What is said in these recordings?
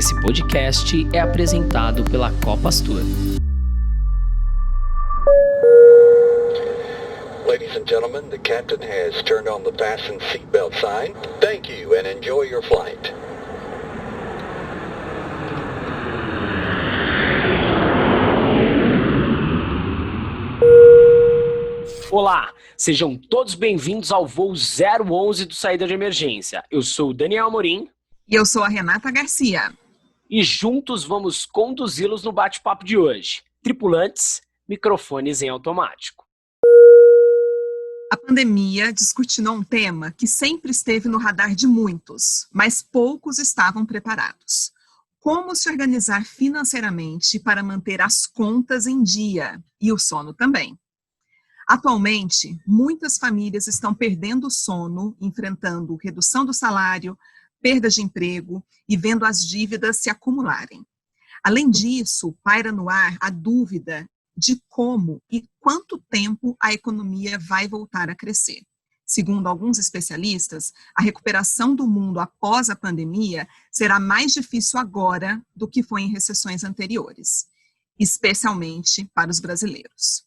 Esse podcast é apresentado pela Copastur. Ladies and gentlemen, the captain has turned on the fasten seatbelt sign. Thank you and enjoy your flight. Olá, sejam todos bem-vindos ao voo 011 do Saída de Emergência. Eu sou o Daniel Amorim. E eu sou a Renata Garcia. E juntos vamos conduzi-los no bate-papo de hoje. Tripulantes, microfones em automático. A pandemia descortinou um tema que sempre esteve no radar de muitos, mas poucos estavam preparados. Como se organizar financeiramente para manter as contas em dia e o sono também. Atualmente, muitas famílias estão perdendo o sono, enfrentando redução do salário, perda de emprego e vendo as dívidas se acumularem. Além disso, paira no ar a dúvida de como e quanto tempo a economia vai voltar a crescer. Segundo alguns especialistas, a recuperação do mundo após a pandemia será mais difícil agora do que foi em recessões anteriores, especialmente para os brasileiros.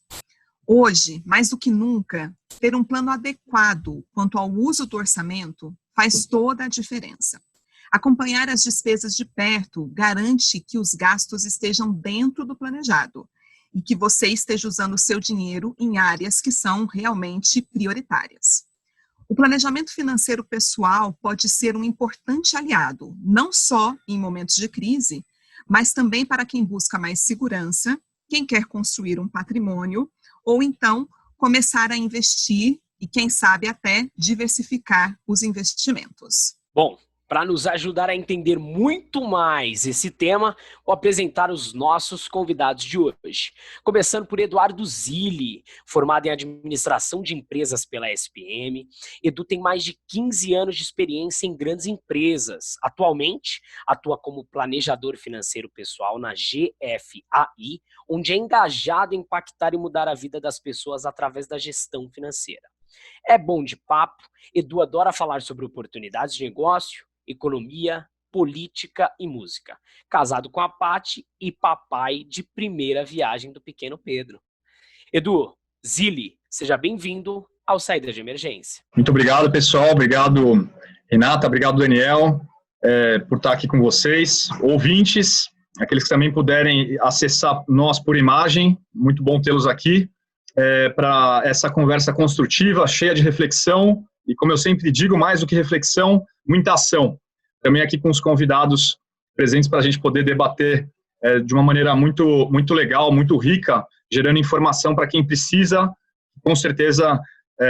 Hoje, mais do que nunca, ter um plano adequado quanto ao uso do orçamento faz toda a diferença. Acompanhar as despesas de perto garante que os gastos estejam dentro do planejado e que você esteja usando o seu dinheiro em áreas que são realmente prioritárias. O planejamento financeiro pessoal pode ser um importante aliado, não só em momentos de crise, mas também para quem busca mais segurança, quem quer construir um patrimônio, ou então começar a investir e, quem sabe, até diversificar os investimentos. Bom, para nos ajudar a entender muito mais esse tema, vou apresentar os nossos convidados de hoje. Começando por Eduardo Zilli, formado em Administração de Empresas pela SPM. Edu tem mais de 15 anos de experiência em grandes empresas. Atualmente, atua como planejador financeiro pessoal na GFAI, onde é engajado em impactar e mudar a vida das pessoas através da gestão financeira. É bom de papo, Edu adora falar sobre oportunidades de negócio, economia, política e música. Casado com a Paty e papai de primeira viagem do pequeno Pedro. Edu, Zilli, seja bem-vindo ao Saída de Emergência. Muito obrigado, pessoal. Obrigado, Renata. Obrigado, Daniel, por estar aqui com vocês. Ouvintes, aqueles que também puderem acessar nós por imagem, muito bom tê-los aqui para essa conversa construtiva, cheia de reflexão e, como eu sempre digo, mais do que reflexão, muita ação. Também aqui com os convidados presentes para a gente poder debater de uma maneira muito, muito legal, muito rica, gerando informação para quem precisa. Com certeza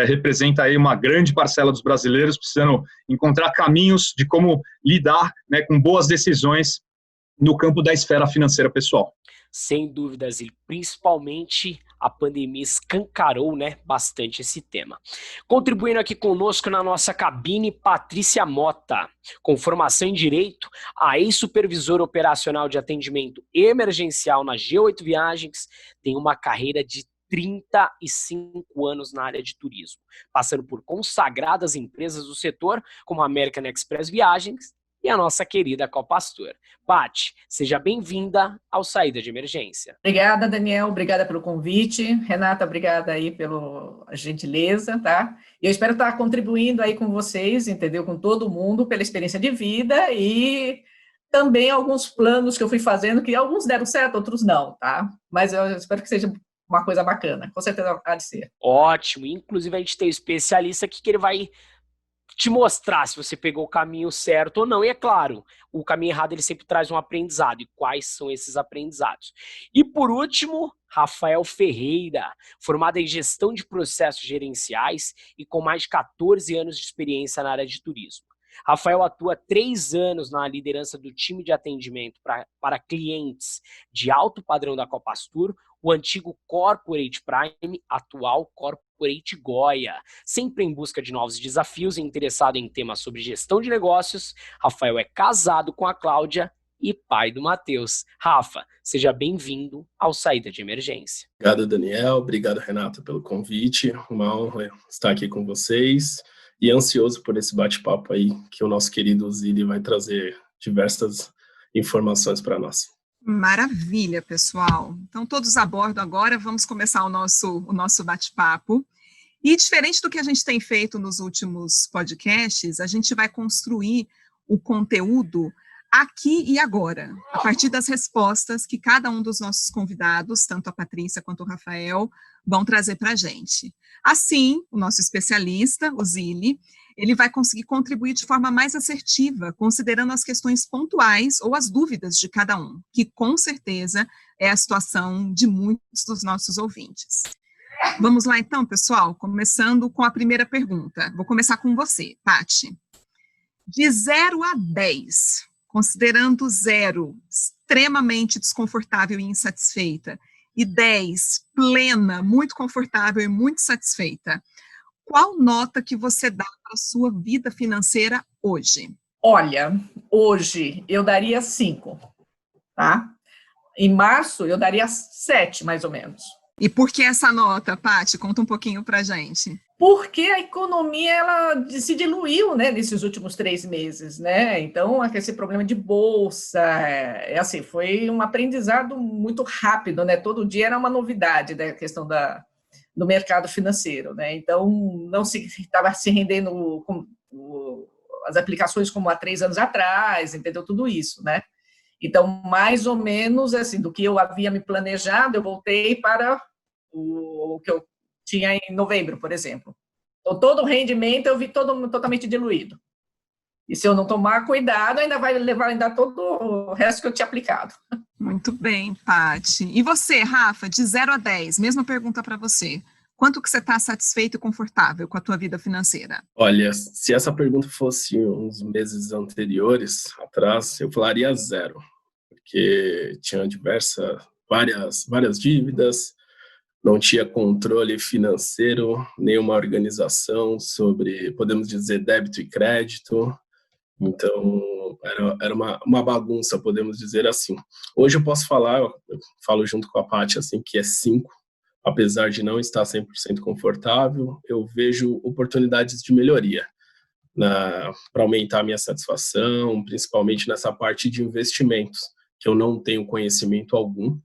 representa aí uma grande parcela dos brasileiros precisando encontrar caminhos de como lidar, né, com boas decisões no campo da esfera financeira pessoal. Sem dúvidas, e principalmente a pandemia escancarou, bastante esse tema. Contribuindo aqui conosco na nossa cabine, Patrícia Mota, com formação em Direito, a ex-supervisora operacional de atendimento emergencial na G8 Viagens, tem uma carreira de 35 anos na área de turismo, passando por consagradas empresas do setor, como a American Express Viagens, e a nossa querida Copastur. Paty, seja bem-vinda ao Saída de Emergência. Obrigada, Daniel. Obrigada pelo convite. Renata, obrigada aí pela gentileza, tá? Eu espero estar contribuindo aí com vocês, entendeu? Com todo mundo, pela experiência de vida e também alguns planos que eu fui fazendo, que alguns deram certo, outros não, tá? Mas eu espero que seja uma coisa bacana. Com certeza há de ser. Ótimo. Inclusive, a gente tem um especialista aqui que ele vai te mostrar se você pegou o caminho certo ou não. E é claro, o caminho errado ele sempre traz um aprendizado. E quais são esses aprendizados? E por último, Rafael Ferreira, formado em Gestão de Processos Gerenciais e com mais de 14 anos de experiência na área de turismo. Rafael atua 3 anos na liderança do time de atendimento para clientes de alto padrão da Copastur, o antigo Corporate Prime, atual Corporate Goya. Sempre em busca de novos desafios e interessado em temas sobre gestão de negócios, Rafael é casado com a Cláudia e pai do Matheus. Rafa, seja bem-vindo ao Saída de Emergência. Obrigado, Daniel. Obrigado, Renata, pelo convite. Uma honra estar aqui com vocês. E ansioso por esse bate-papo aí, que o nosso querido Zilli vai trazer diversas informações para nós. Maravilha, pessoal. Então, todos a bordo agora, vamos começar o nosso bate-papo. E diferente do que a gente tem feito nos últimos podcasts, a gente vai construir o conteúdo aqui e agora, a partir das respostas que cada um dos nossos convidados, tanto a Patrícia quanto o Rafael, vão trazer para a gente. Assim, o nosso especialista, o Zili, ele vai conseguir contribuir de forma mais assertiva, considerando as questões pontuais ou as dúvidas de cada um, que com certeza é a situação de muitos dos nossos ouvintes. Vamos lá então, pessoal, começando com a primeira pergunta. Vou começar com você, Paty. De 0 a 10, considerando 0 extremamente desconfortável e insatisfeita, e 10 plena, muito confortável e muito satisfeita, qual nota que você dá para a sua vida financeira hoje? Olha, hoje eu daria 5, tá? Em março eu daria 7, mais ou menos. E por que essa nota, Paty? Conta um pouquinho para a gente. Porque a economia ela se diluiu, né, nesses últimos 3 meses, né? Então, esse problema de bolsa, assim, foi um aprendizado muito rápido, né? Todo dia era uma novidade, né, a questão do mercado financeiro, né? Então, não se estava se rendendo as aplicações como há 3 anos atrás, entendeu? Tudo isso, né? Então, mais ou menos, assim, do que eu havia me planejado, eu voltei para o que eu tinha em novembro, por exemplo. Então, todo o rendimento eu vi totalmente diluído. E se eu não tomar cuidado, ainda vai levar ainda todo o resto que eu tinha aplicado. Muito bem, Paty. E você, Rafa, de 0 a 10, mesma pergunta para você. Quanto que você está satisfeito e confortável com a tua vida financeira? Olha, se essa pergunta fosse uns meses anteriores, atrás, eu falaria 0, porque tinha várias dívidas, não tinha controle financeiro, nenhuma organização sobre, podemos dizer, débito e crédito. Então, era uma bagunça, podemos dizer assim. Hoje eu posso falar, eu falo junto com a Paty, assim, que é 5, apesar de não estar 100% confortável, eu vejo oportunidades de melhoria para aumentar a minha satisfação, principalmente nessa parte de investimentos, que eu não tenho conhecimento algum,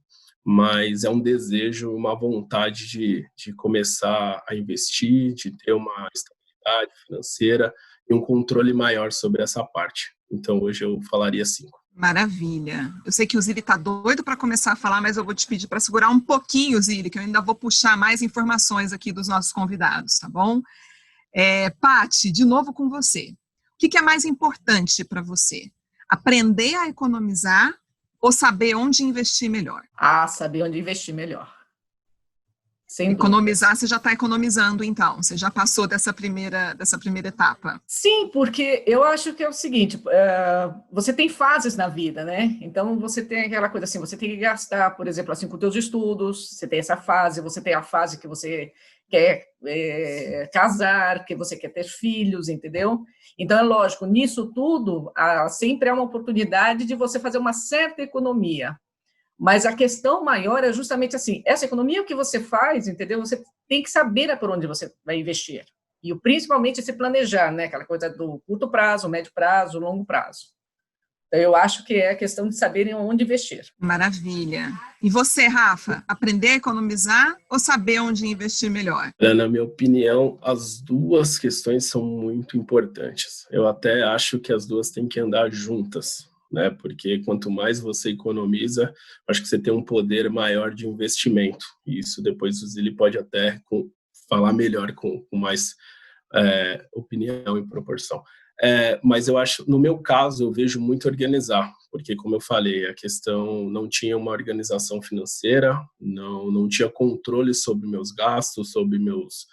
mas é um desejo, uma vontade de começar a investir, de ter uma estabilidade financeira e um controle maior sobre essa parte. Então, hoje eu falaria 5. Maravilha. Eu sei que o Zili está doido para começar a falar, mas eu vou te pedir para segurar um pouquinho, Zili, que eu ainda vou puxar mais informações aqui dos nossos convidados, tá bom? Paty, de novo com você. O que é mais importante para você? Aprender a economizar ou saber onde investir melhor? Saber onde investir melhor. Sem economizar, dúvida. Você já está economizando, então? Você já passou dessa primeira etapa? Sim, porque eu acho que é o seguinte, você tem fases na vida, né? Então, você tem aquela coisa assim, você tem que gastar, por exemplo, assim, com os seus estudos, você tem essa fase, você tem a fase que você quer casar, que você quer ter filhos, entendeu? Então, é lógico, nisso tudo, sempre há uma oportunidade de você fazer uma certa economia. Mas a questão maior é justamente assim, essa economia que você faz, entendeu? Você tem que saber por onde você vai investir. E principalmente se planejar, né? Aquela coisa do curto prazo, médio prazo, longo prazo. Então, eu acho que é a questão de saberem onde investir. Maravilha. E você, Rafa, aprender a economizar ou saber onde investir melhor? Na minha opinião, as duas questões são muito importantes. Eu até acho que as duas têm que andar juntas, né? Porque quanto mais você economiza, acho que você tem um poder maior de investimento. E isso depois o Zili pode até falar melhor, com mais opinião e proporção. Mas eu acho, no meu caso, eu vejo muito organizar, porque, como eu falei, a questão não tinha uma organização financeira, não tinha controle sobre meus gastos, sobre meus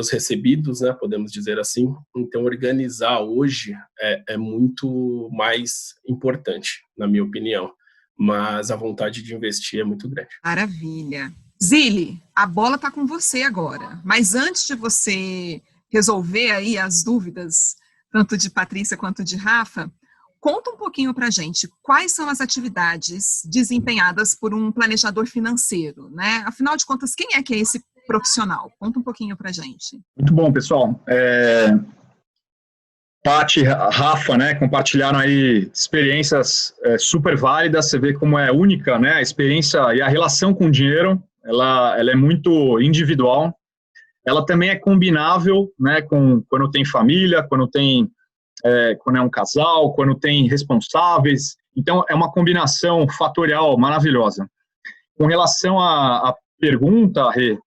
recebidos, né, podemos dizer assim. Então, organizar hoje é muito mais importante, na minha opinião. Mas a vontade de investir é muito grande. Maravilha. Zili, a bola está com você agora. Mas antes de você resolver aí as dúvidas, tanto de Patrícia quanto de Rafa, conta um pouquinho para a gente quais são as atividades desempenhadas por um planejador financeiro, né? Afinal de contas, quem é que é esse profissional? Conta um pouquinho para a gente. Muito bom, pessoal. Paty, Rafa, né, compartilharam aí experiências super válidas. Você vê como é única, né, a experiência e a relação com o dinheiro, ela é muito individual. Ela também é combinável, né, com quando tem família, quando é um casal, quando tem responsáveis. Então, é uma combinação fatorial maravilhosa. Com relação à pergunta, Rê,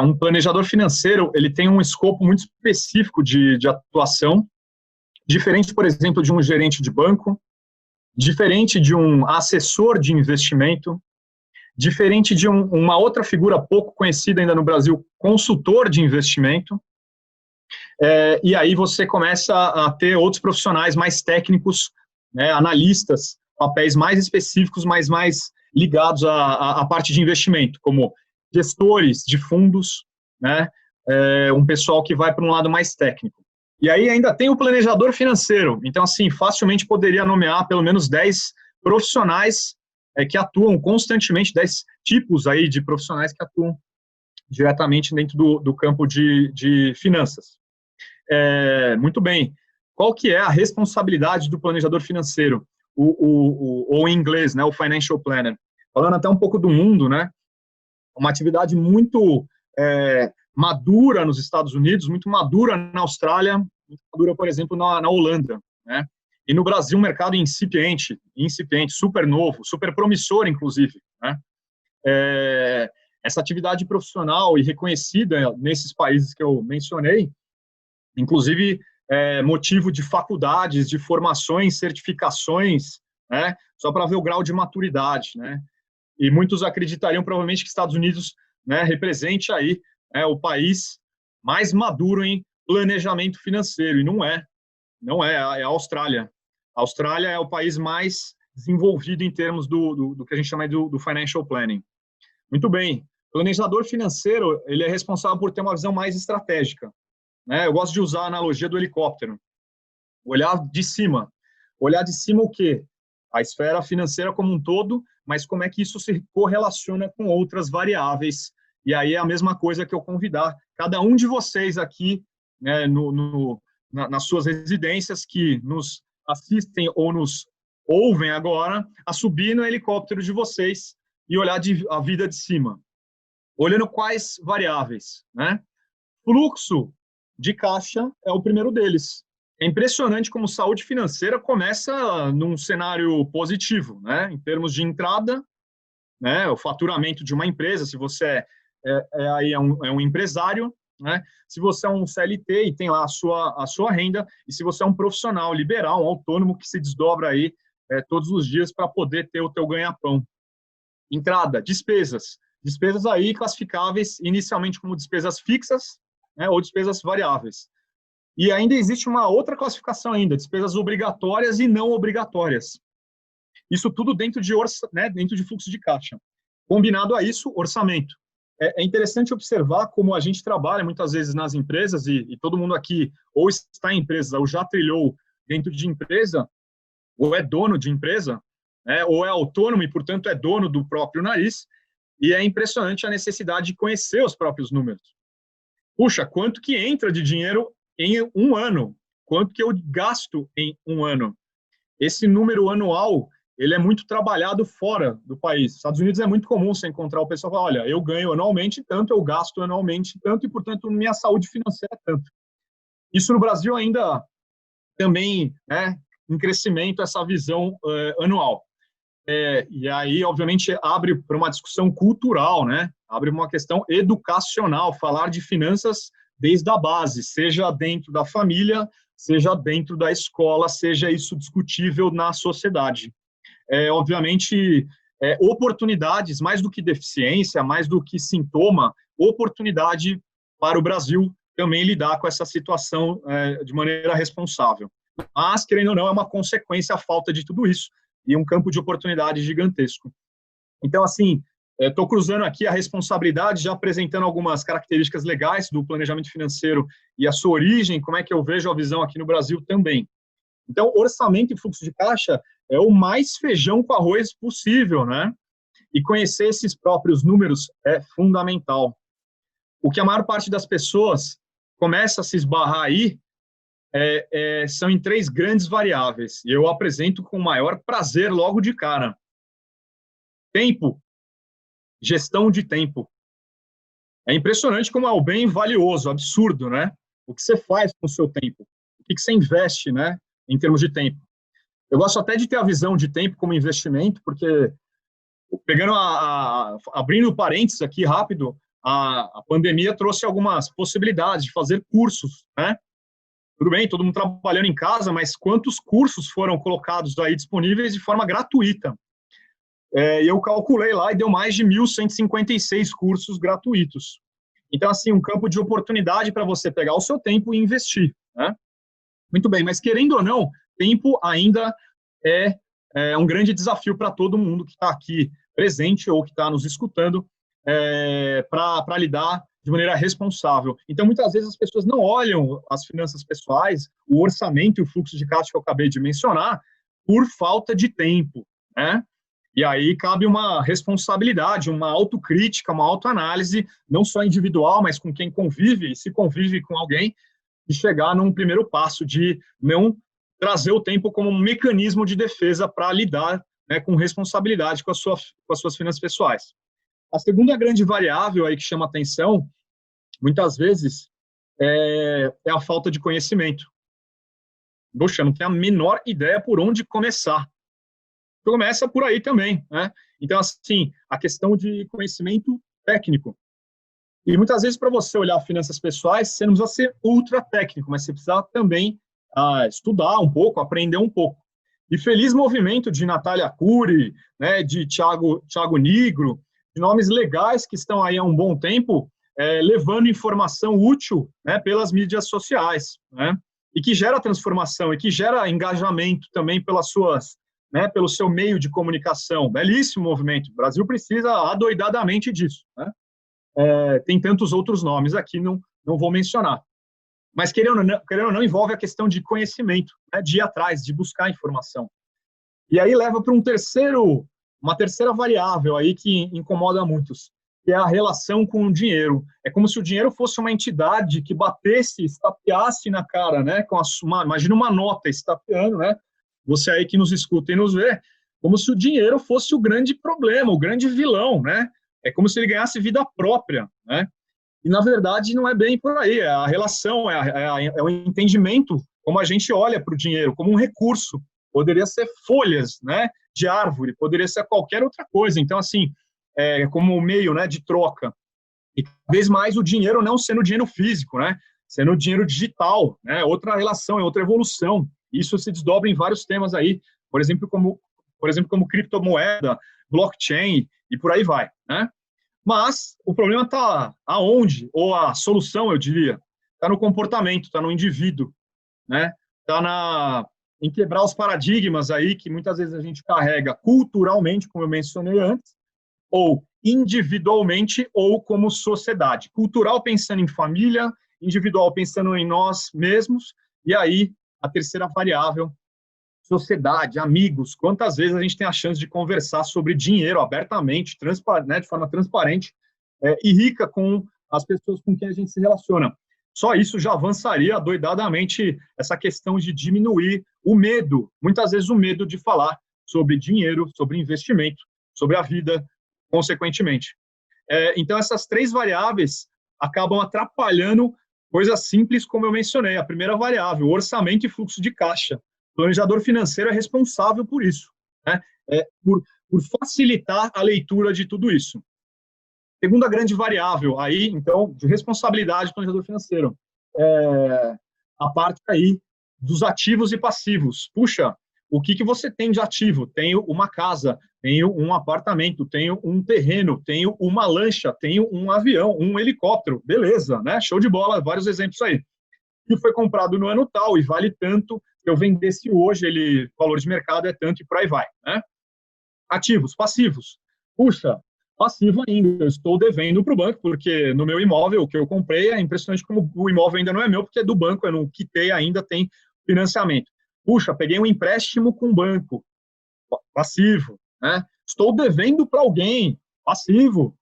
um planejador financeiro, ele tem um escopo muito específico de atuação, diferente, por exemplo, de um gerente de banco, diferente de um assessor de investimento, diferente de uma outra figura pouco conhecida ainda no Brasil, consultor de investimento. E aí você começa a ter outros profissionais mais técnicos, né, analistas, papéis mais específicos, mas mais ligados à parte de investimento, como gestores de fundos, né, um pessoal que vai para um lado mais técnico. E aí ainda tem o planejador financeiro. Então, assim, facilmente poderia nomear pelo menos 10 profissionais que atuam constantemente, 10 tipos aí de profissionais que atuam diretamente dentro do campo de finanças. Muito bem. Qual que é a responsabilidade do planejador financeiro? Ou em inglês, né, o financial planner. Falando até um pouco do mundo, né, uma atividade muito madura nos Estados Unidos, muito madura na Austrália, muito madura, por exemplo, na Holanda, né? E no Brasil, um mercado incipiente, super novo, super promissor, inclusive, né? Essa atividade profissional e reconhecida nesses países que eu mencionei, inclusive motivo de faculdades, de formações, certificações, né? Só para ver o grau de maturidade, né? E muitos acreditariam provavelmente que Estados Unidos, né, represente aí o país mais maduro em planejamento financeiro, e não é, é a Austrália. A Austrália é o país mais desenvolvido em termos do que a gente chama do financial planning. Muito bem, planejador financeiro, ele é responsável por ter uma visão mais estratégica, né? Eu gosto de usar a analogia do helicóptero, olhar de cima o quê? A esfera financeira como um todo, mas como é que isso se correlaciona com outras variáveis. E aí é a mesma coisa que eu convidar cada um de vocês aqui, né, nas suas residências, que nos assistem ou nos ouvem agora, a subir no helicóptero de vocês e olhar a vida de cima. Olhando quais variáveis, né? Fluxo de caixa é o primeiro deles. É impressionante como saúde financeira começa num cenário positivo, né? Em termos de entrada, né? O faturamento de uma empresa, se você é um empresário, né? Se você é um CLT e tem lá a sua renda, e se você é um profissional liberal, um autônomo que se desdobra aí todos os dias para poder ter o teu ganha-pão. Entrada, despesas. Despesas aí classificáveis inicialmente como despesas fixas, né, ou despesas variáveis. E ainda existe uma outra classificação ainda, despesas obrigatórias e não obrigatórias. Isso tudo dentro de fluxo de caixa. Combinado a isso, orçamento. É interessante observar como a gente trabalha muitas vezes nas empresas, e todo mundo aqui ou está em empresa ou já trilhou dentro de empresa, ou é dono de empresa, né, ou é autônomo e, portanto, é dono do próprio nariz, e é impressionante a necessidade de conhecer os próprios números. Puxa, quanto que entra de dinheiro em um ano? Quanto que eu gasto em um ano? Esse número anual, ele é muito trabalhado fora do país. Nos Estados Unidos é muito comum você encontrar o pessoal falar, olha, eu ganho anualmente tanto, eu gasto anualmente tanto, e, portanto, minha saúde financeira é tanto. Isso no Brasil ainda também em crescimento, essa visão anual. E aí, obviamente, abre para uma discussão cultural, né? Abre uma questão educacional, falar de finanças desde a base, seja dentro da família, seja dentro da escola, seja isso discutível na sociedade. Obviamente, oportunidades, mais do que deficiência, mais do que sintoma, oportunidade para o Brasil também lidar com essa situação de maneira responsável. Mas, querendo ou não, é uma consequência a falta de tudo isso, e um campo de oportunidade gigantesco. Então, assim, estou cruzando aqui a responsabilidade, já apresentando algumas características legais do planejamento financeiro e a sua origem, como é que eu vejo a visão aqui no Brasil também. Então, orçamento e fluxo de caixa é o mais feijão com arroz possível, né? E conhecer esses próprios números é fundamental. O que a maior parte das pessoas começa a se esbarrar aí são em 3 grandes variáveis, e eu apresento com o maior prazer logo de cara. Tempo, gestão de tempo. É impressionante como é o bem valioso, absurdo, né? O que você faz com o seu tempo, o que você investe, né, em termos de tempo. Eu gosto até de ter a visão de tempo como investimento, porque, pegando abrindo parênteses aqui rápido, a pandemia trouxe algumas possibilidades de fazer cursos, né? Tudo bem, todo mundo trabalhando em casa, mas quantos cursos foram colocados aí disponíveis de forma gratuita? E eu calculei lá e deu mais de 1.156 cursos gratuitos. Então, assim, um campo de oportunidade para você pegar o seu tempo e investir, né? Muito bem, mas querendo ou não, tempo ainda é um grande desafio para todo mundo que está aqui presente ou que está nos escutando para lidar de maneira responsável. Então, muitas vezes as pessoas não olham as finanças pessoais, o orçamento e o fluxo de caixa que eu acabei de mencionar, por falta de tempo, né? E aí cabe uma responsabilidade, uma autocrítica, uma autoanálise, não só individual, mas com quem convive, e se convive com alguém, de chegar num primeiro passo de não trazer o tempo como um mecanismo de defesa para lidar, né, com responsabilidade com as suas finanças pessoais. A segunda grande variável aí que chama atenção, muitas vezes, é a falta de conhecimento. Poxa, não tenho a menor ideia por onde começar. Começa por aí também, né? Então, assim, a questão de conhecimento técnico. E muitas vezes, para você olhar finanças pessoais, você não precisa ser ultra técnico, mas você precisa também estudar um pouco, aprender um pouco. E feliz movimento de Natália Cury, né, de Thiago Nigro, de nomes legais que estão aí há um bom tempo, levando informação útil, né, pelas mídias sociais, né, e que gera transformação, e que gera engajamento também pelas suas, né, pelo seu meio de comunicação. Belíssimo movimento. O Brasil precisa adoidadamente disso, né? Tem tantos outros nomes aqui, não vou mencionar. Mas, querendo ou não, envolve a questão de conhecimento, né, de ir atrás, de buscar informação. E aí leva para uma terceira variável aí que incomoda muitos, que é a relação com o dinheiro. É como se o dinheiro fosse uma entidade que batesse, estapeasse na cara, né? Imagina uma nota estapeando, né? Você aí que nos escuta e nos vê, como se o dinheiro fosse o grande problema, o grande vilão, né? É como se ele ganhasse vida própria, né? E, na verdade, não é bem por aí. É a relação, é o entendimento, como a gente olha para o dinheiro, como um recurso. Poderia ser folhas, né, de árvore, poderia ser qualquer outra coisa. Então, assim, como meio, né, de troca. E, cada vez mais, o dinheiro não sendo dinheiro físico, né? Sendo dinheiro digital, né? Outra relação, é outra evolução. Isso se desdobra em vários temas aí, por exemplo, como criptomoeda, blockchain e por aí vai, né? Mas o problema está aonde? Ou a solução, eu diria, está no comportamento, está no indivíduo, né? Está em quebrar os paradigmas aí que muitas vezes a gente carrega culturalmente, como eu mencionei antes, ou individualmente ou como sociedade. Cultural pensando em família, individual pensando em nós mesmos, e aí a terceira variável, sociedade, amigos. Quantas vezes a gente tem a chance de conversar sobre dinheiro abertamente, né, de forma transparente e rica com as pessoas com quem a gente se relaciona. Só isso já avançaria doidadamente essa questão de diminuir o medo, muitas vezes o medo de falar sobre dinheiro, sobre investimento, sobre a vida, consequentemente. Então, essas 3 variáveis acabam atrapalhando coisas simples, como eu mencionei. A primeira variável, orçamento e fluxo de caixa. O planejador financeiro é responsável por isso, né? Por facilitar a leitura de tudo isso. Segunda grande variável aí, então, de responsabilidade do planejador financeiro, a parte aí dos ativos e passivos. Puxa, o que você tem de ativo? Tenho uma casa, tenho um apartamento, tenho um terreno, tenho uma lancha, tenho um avião, um helicóptero. Beleza, né? Show de bola, vários exemplos aí. Que foi comprado no ano tal e vale tanto, se eu vendesse hoje, o valor de mercado é tanto e por aí vai, né? Ativos, passivos. Puxa, passivo ainda, eu estou devendo para o banco, porque no meu imóvel, o que eu comprei, é impressionante como o imóvel ainda não é meu, porque é do banco, eu não quitei ainda, tem financiamento. Puxa, peguei um empréstimo com o banco, passivo, né? Estou devendo para alguém, passivo.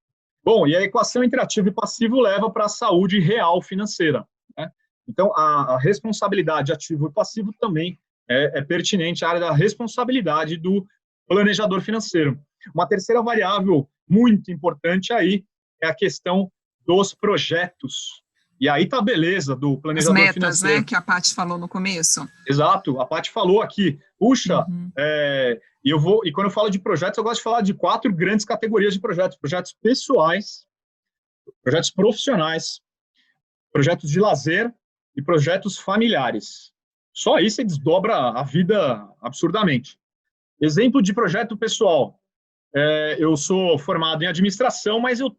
Bom, e a equação entre ativo e passivo leva para a saúde real financeira, né? Então, a responsabilidade ativo e passivo também é pertinente à área da responsabilidade do planejador financeiro. Uma terceira variável muito importante aí é a questão dos projetos. E aí tá a beleza do planejador metas, financeiro. Né, que a Paty falou no começo. Exato, a Paty falou aqui. Puxa, e quando eu falo de projetos, eu gosto de falar de 4 grandes categorias de projetos. Projetos pessoais, projetos profissionais, projetos de lazer e projetos familiares. Só aí você desdobra a vida absurdamente. Exemplo de projeto pessoal. Eu sou formado em administração, mas eu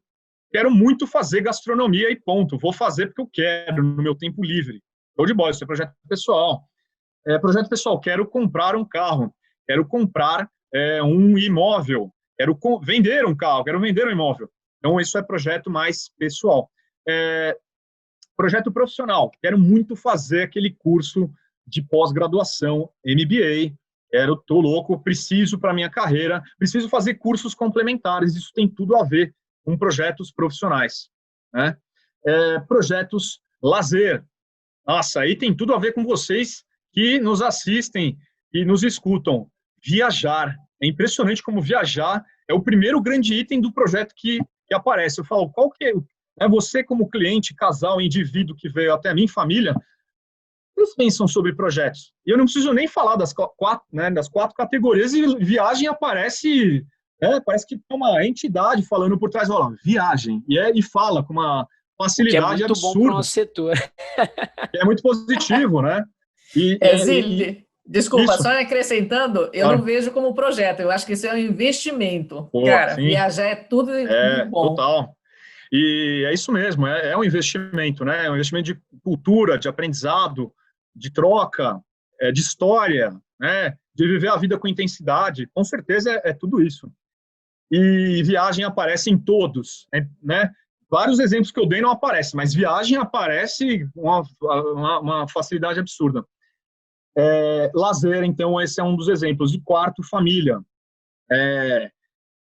quero muito fazer gastronomia e ponto. Vou fazer porque eu quero, no meu tempo livre. Show de bola, isso é projeto pessoal. Projeto pessoal, quero comprar um carro, quero comprar um imóvel, quero vender um carro, quero vender um imóvel. Então, isso é projeto mais pessoal. Projeto profissional, quero muito fazer aquele curso de pós-graduação, MBA, tô louco, preciso para minha carreira, preciso fazer cursos complementares, isso tem tudo a ver com projetos profissionais, né? Projetos lazer, nossa, aí tem tudo a ver com vocês que nos assistem e nos escutam. Viajar, é impressionante como viajar é o primeiro grande item do projeto que aparece. Eu falo, qual que é você como cliente, casal, indivíduo que veio até a minha família, eles pensam sobre projetos. E eu não preciso nem falar das 4 categorias, e viagem aparece, parece que tem uma entidade falando por trás, olha, viagem, e fala com uma facilidade absurda. Que é muito bom para o nosso setor. É muito positivo, né? Zilli, desculpa, isso. Só acrescentando, eu não vejo como projeto, eu acho que isso é um investimento. Cara, sim. Viajar é tudo muito bom. Total. E é isso mesmo, é um investimento, né? É um investimento de cultura, de aprendizado, de troca, de história, né? De viver a vida com intensidade. Com certeza é tudo isso. E viagem aparece em todos, né? Vários exemplos que eu dei não aparecem, mas viagem aparece com uma facilidade absurda. Lazer, então, esse é um dos exemplos. E quarto, família.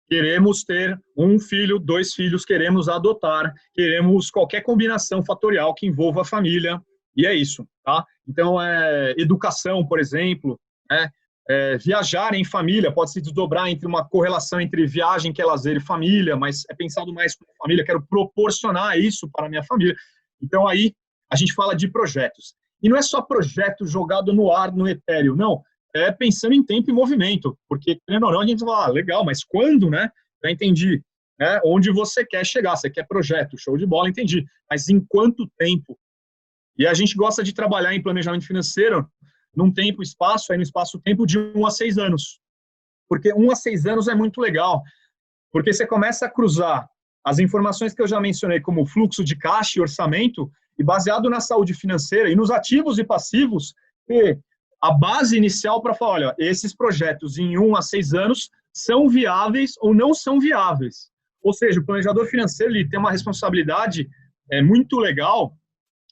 Queremos ter 1 filho, 2 filhos, queremos adotar, queremos qualquer combinação fatorial que envolva a família, e é isso, tá? Então, educação, por exemplo, viajar em família, pode se desdobrar entre uma correlação entre viagem, que é lazer, e família, mas é pensado mais como família, quero proporcionar isso para a minha família. Então, aí, a gente fala de projetos. E não é só projeto jogado no ar, no etéreo, não. Pensando em tempo e movimento, porque, querendo ou não, a gente fala, legal, mas quando, né? Já entendi, né? Onde você quer chegar, você quer projeto, show de bola, entendi, mas em quanto tempo? E a gente gosta de trabalhar em planejamento financeiro num tempo e espaço, aí no espaço-tempo de 1 a 6 anos, porque 1 a 6 anos é muito legal, porque você começa a cruzar as informações que eu já mencionei, como fluxo de caixa e orçamento, e baseado na saúde financeira e nos ativos e passivos, a base inicial para falar, olha, esses projetos em 1 a 6 anos são viáveis ou não são viáveis. Ou seja, o planejador financeiro ele tem uma responsabilidade muito legal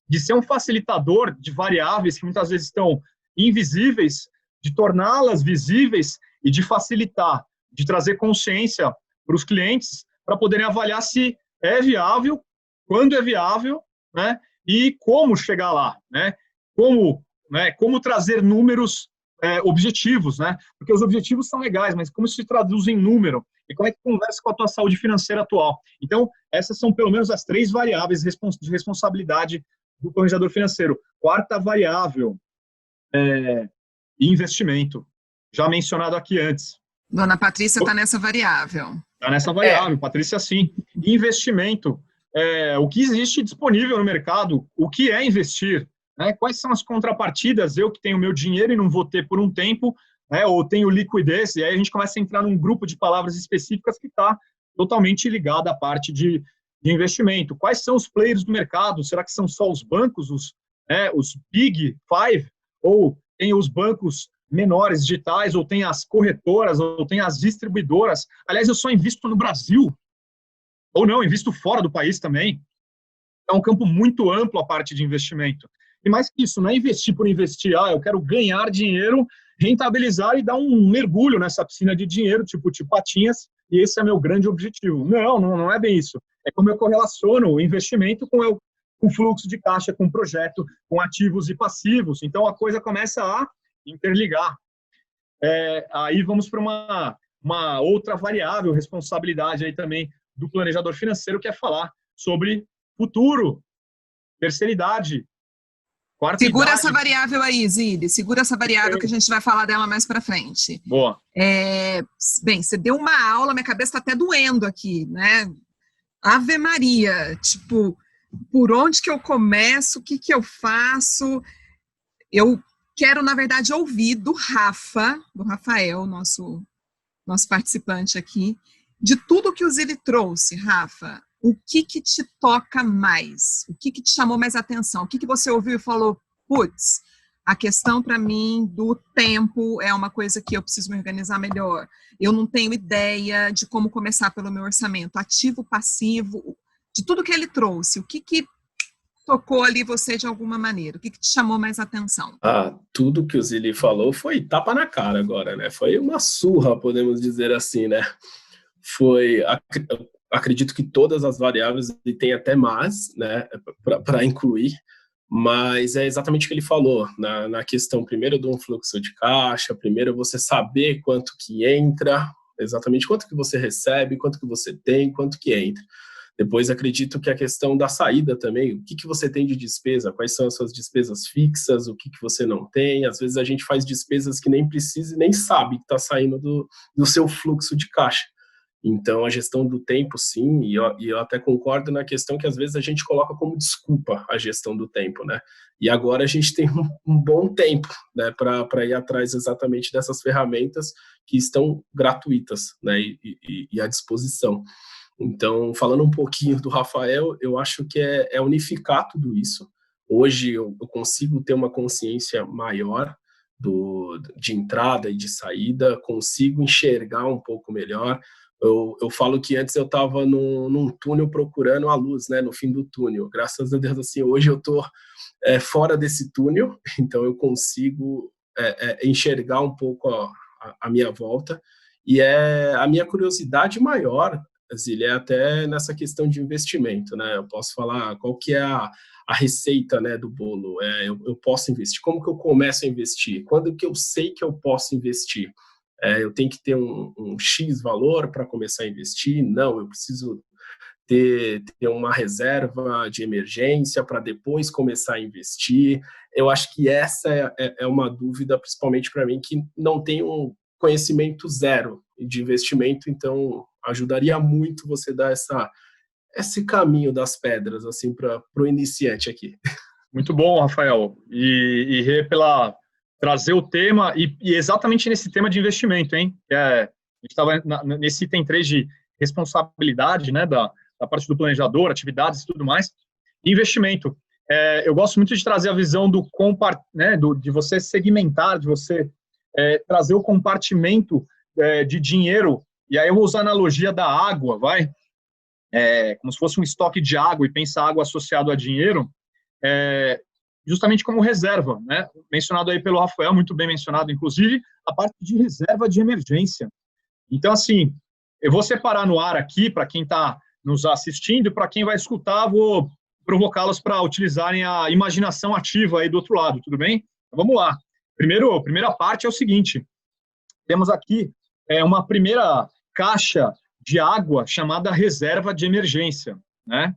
de ser um facilitador de variáveis que muitas vezes estão invisíveis, de torná-las visíveis e de facilitar, de trazer consciência para os clientes para poderem avaliar se é viável, quando é viável, né, e como chegar lá, né, como trazer números objetivos, né? Porque os objetivos são legais, mas como isso se traduz em número? E como é que conversa com a tua saúde financeira atual? Então, essas são pelo menos as 3 variáveis de responsabilidade do planejador financeiro. Quarta variável, investimento, já mencionado aqui antes. Dona Patrícia está nessa variável. Está nessa variável, Patrícia, sim. Investimento, o que existe disponível no mercado, o que é investir, né? Quais são as contrapartidas? Eu que tenho meu dinheiro e não vou ter por um tempo, né? Ou tenho liquidez, e aí a gente começa a entrar num grupo de palavras específicas que está totalmente ligado à parte de investimento. Quais são os players do mercado? Será que são só os bancos, os Big Five? Ou tem os bancos menores digitais, ou tem as corretoras, ou tem as distribuidoras? Aliás, eu só invisto no Brasil, ou não, invisto fora do país também. É um campo muito amplo a parte de investimento. E mais que isso, não é investir por investir, eu quero ganhar dinheiro, rentabilizar e dar um mergulho nessa piscina de dinheiro, tipo patinhas, e esse é meu grande objetivo. Não é bem isso. É como eu correlaciono o investimento com com fluxo de caixa, com projeto, com ativos e passivos. Então, a coisa começa a interligar. Aí vamos para uma outra variável, responsabilidade aí também do planejador financeiro, que é falar sobre futuro, terceiridade, quarta Segura idade. essa variável aí, Zílio. Segura essa variável que a gente vai falar dela mais para frente. Boa. Bem, você deu uma aula, minha cabeça está até doendo aqui, né? Ave Maria, tipo, por onde que eu começo? O que que eu faço? Eu quero, na verdade, ouvir do Rafael, nosso participante aqui, de tudo que o Zílio trouxe, Rafa. O que que te toca mais? O que que te chamou mais atenção? O que que você ouviu e falou, putz, a questão para mim do tempo é uma coisa que eu preciso me organizar melhor. Eu não tenho ideia de como começar pelo meu orçamento, ativo, passivo, de tudo que ele trouxe. O que que tocou ali você de alguma maneira? O que que te chamou mais atenção? Tudo que o Zílio falou foi tapa na cara agora, né? Foi uma surra, podemos dizer assim, né? Acredito que todas as variáveis, e tem até mais, né, para incluir, mas é exatamente o que ele falou, na questão primeiro de um fluxo de caixa, primeiro você saber quanto que entra, exatamente quanto que você recebe, quanto que você tem, quanto que entra. Depois acredito que a questão da saída também, o que que você tem de despesa, quais são as suas despesas fixas, o que que você não tem, às vezes a gente faz despesas que nem precisa e nem sabe que está saindo do seu fluxo de caixa. Então, a gestão do tempo, sim, e eu até concordo na questão que às vezes a gente coloca como desculpa a gestão do tempo, né? E agora a gente tem um bom tempo, né, para ir atrás exatamente dessas ferramentas que estão gratuitas, né, e à disposição. Então, falando um pouquinho do Rafael, eu acho que é unificar tudo isso. Hoje eu consigo ter uma consciência maior de entrada e de saída, consigo enxergar um pouco melhor. Eu falo que antes eu estava num túnel procurando a luz, né, no fim do túnel. Graças a Deus, assim, hoje eu estou fora desse túnel, então eu consigo enxergar um pouco a minha volta. E a minha curiosidade maior, Zília, é até nessa questão de investimento, né? Eu posso falar qual que é a receita, né, do bolo. Eu posso investir. Como que eu começo a investir? Quando que eu sei que eu posso investir? Eu tenho que ter um X valor para começar a investir? Não, eu preciso ter uma reserva de emergência para depois começar a investir. Eu acho que essa é uma dúvida, principalmente para mim, que não tem um conhecimento zero de investimento, então ajudaria muito você dar esse caminho das pedras assim, para o iniciante aqui. Muito bom, Rafael. E pela trazer o tema, e exatamente nesse tema de investimento, hein? A gente estava nesse item 3 de responsabilidade, né, da parte do planejador, atividades e tudo mais. Investimento. Eu gosto muito de trazer a visão de você segmentar, de você trazer o compartimento de dinheiro, e aí eu vou usar a analogia da água, como se fosse um estoque de água, e pensa água associado a dinheiro, justamente como reserva, né? Mencionado aí pelo Rafael, muito bem mencionado, inclusive, a parte de reserva de emergência. Então, assim, eu vou separar no ar aqui, para quem está nos assistindo, e para quem vai escutar, vou provocá-los para utilizarem a imaginação ativa aí do outro lado, tudo bem? Então, vamos lá. Primeira parte é o seguinte, temos aqui uma primeira caixa de água chamada reserva de emergência, né?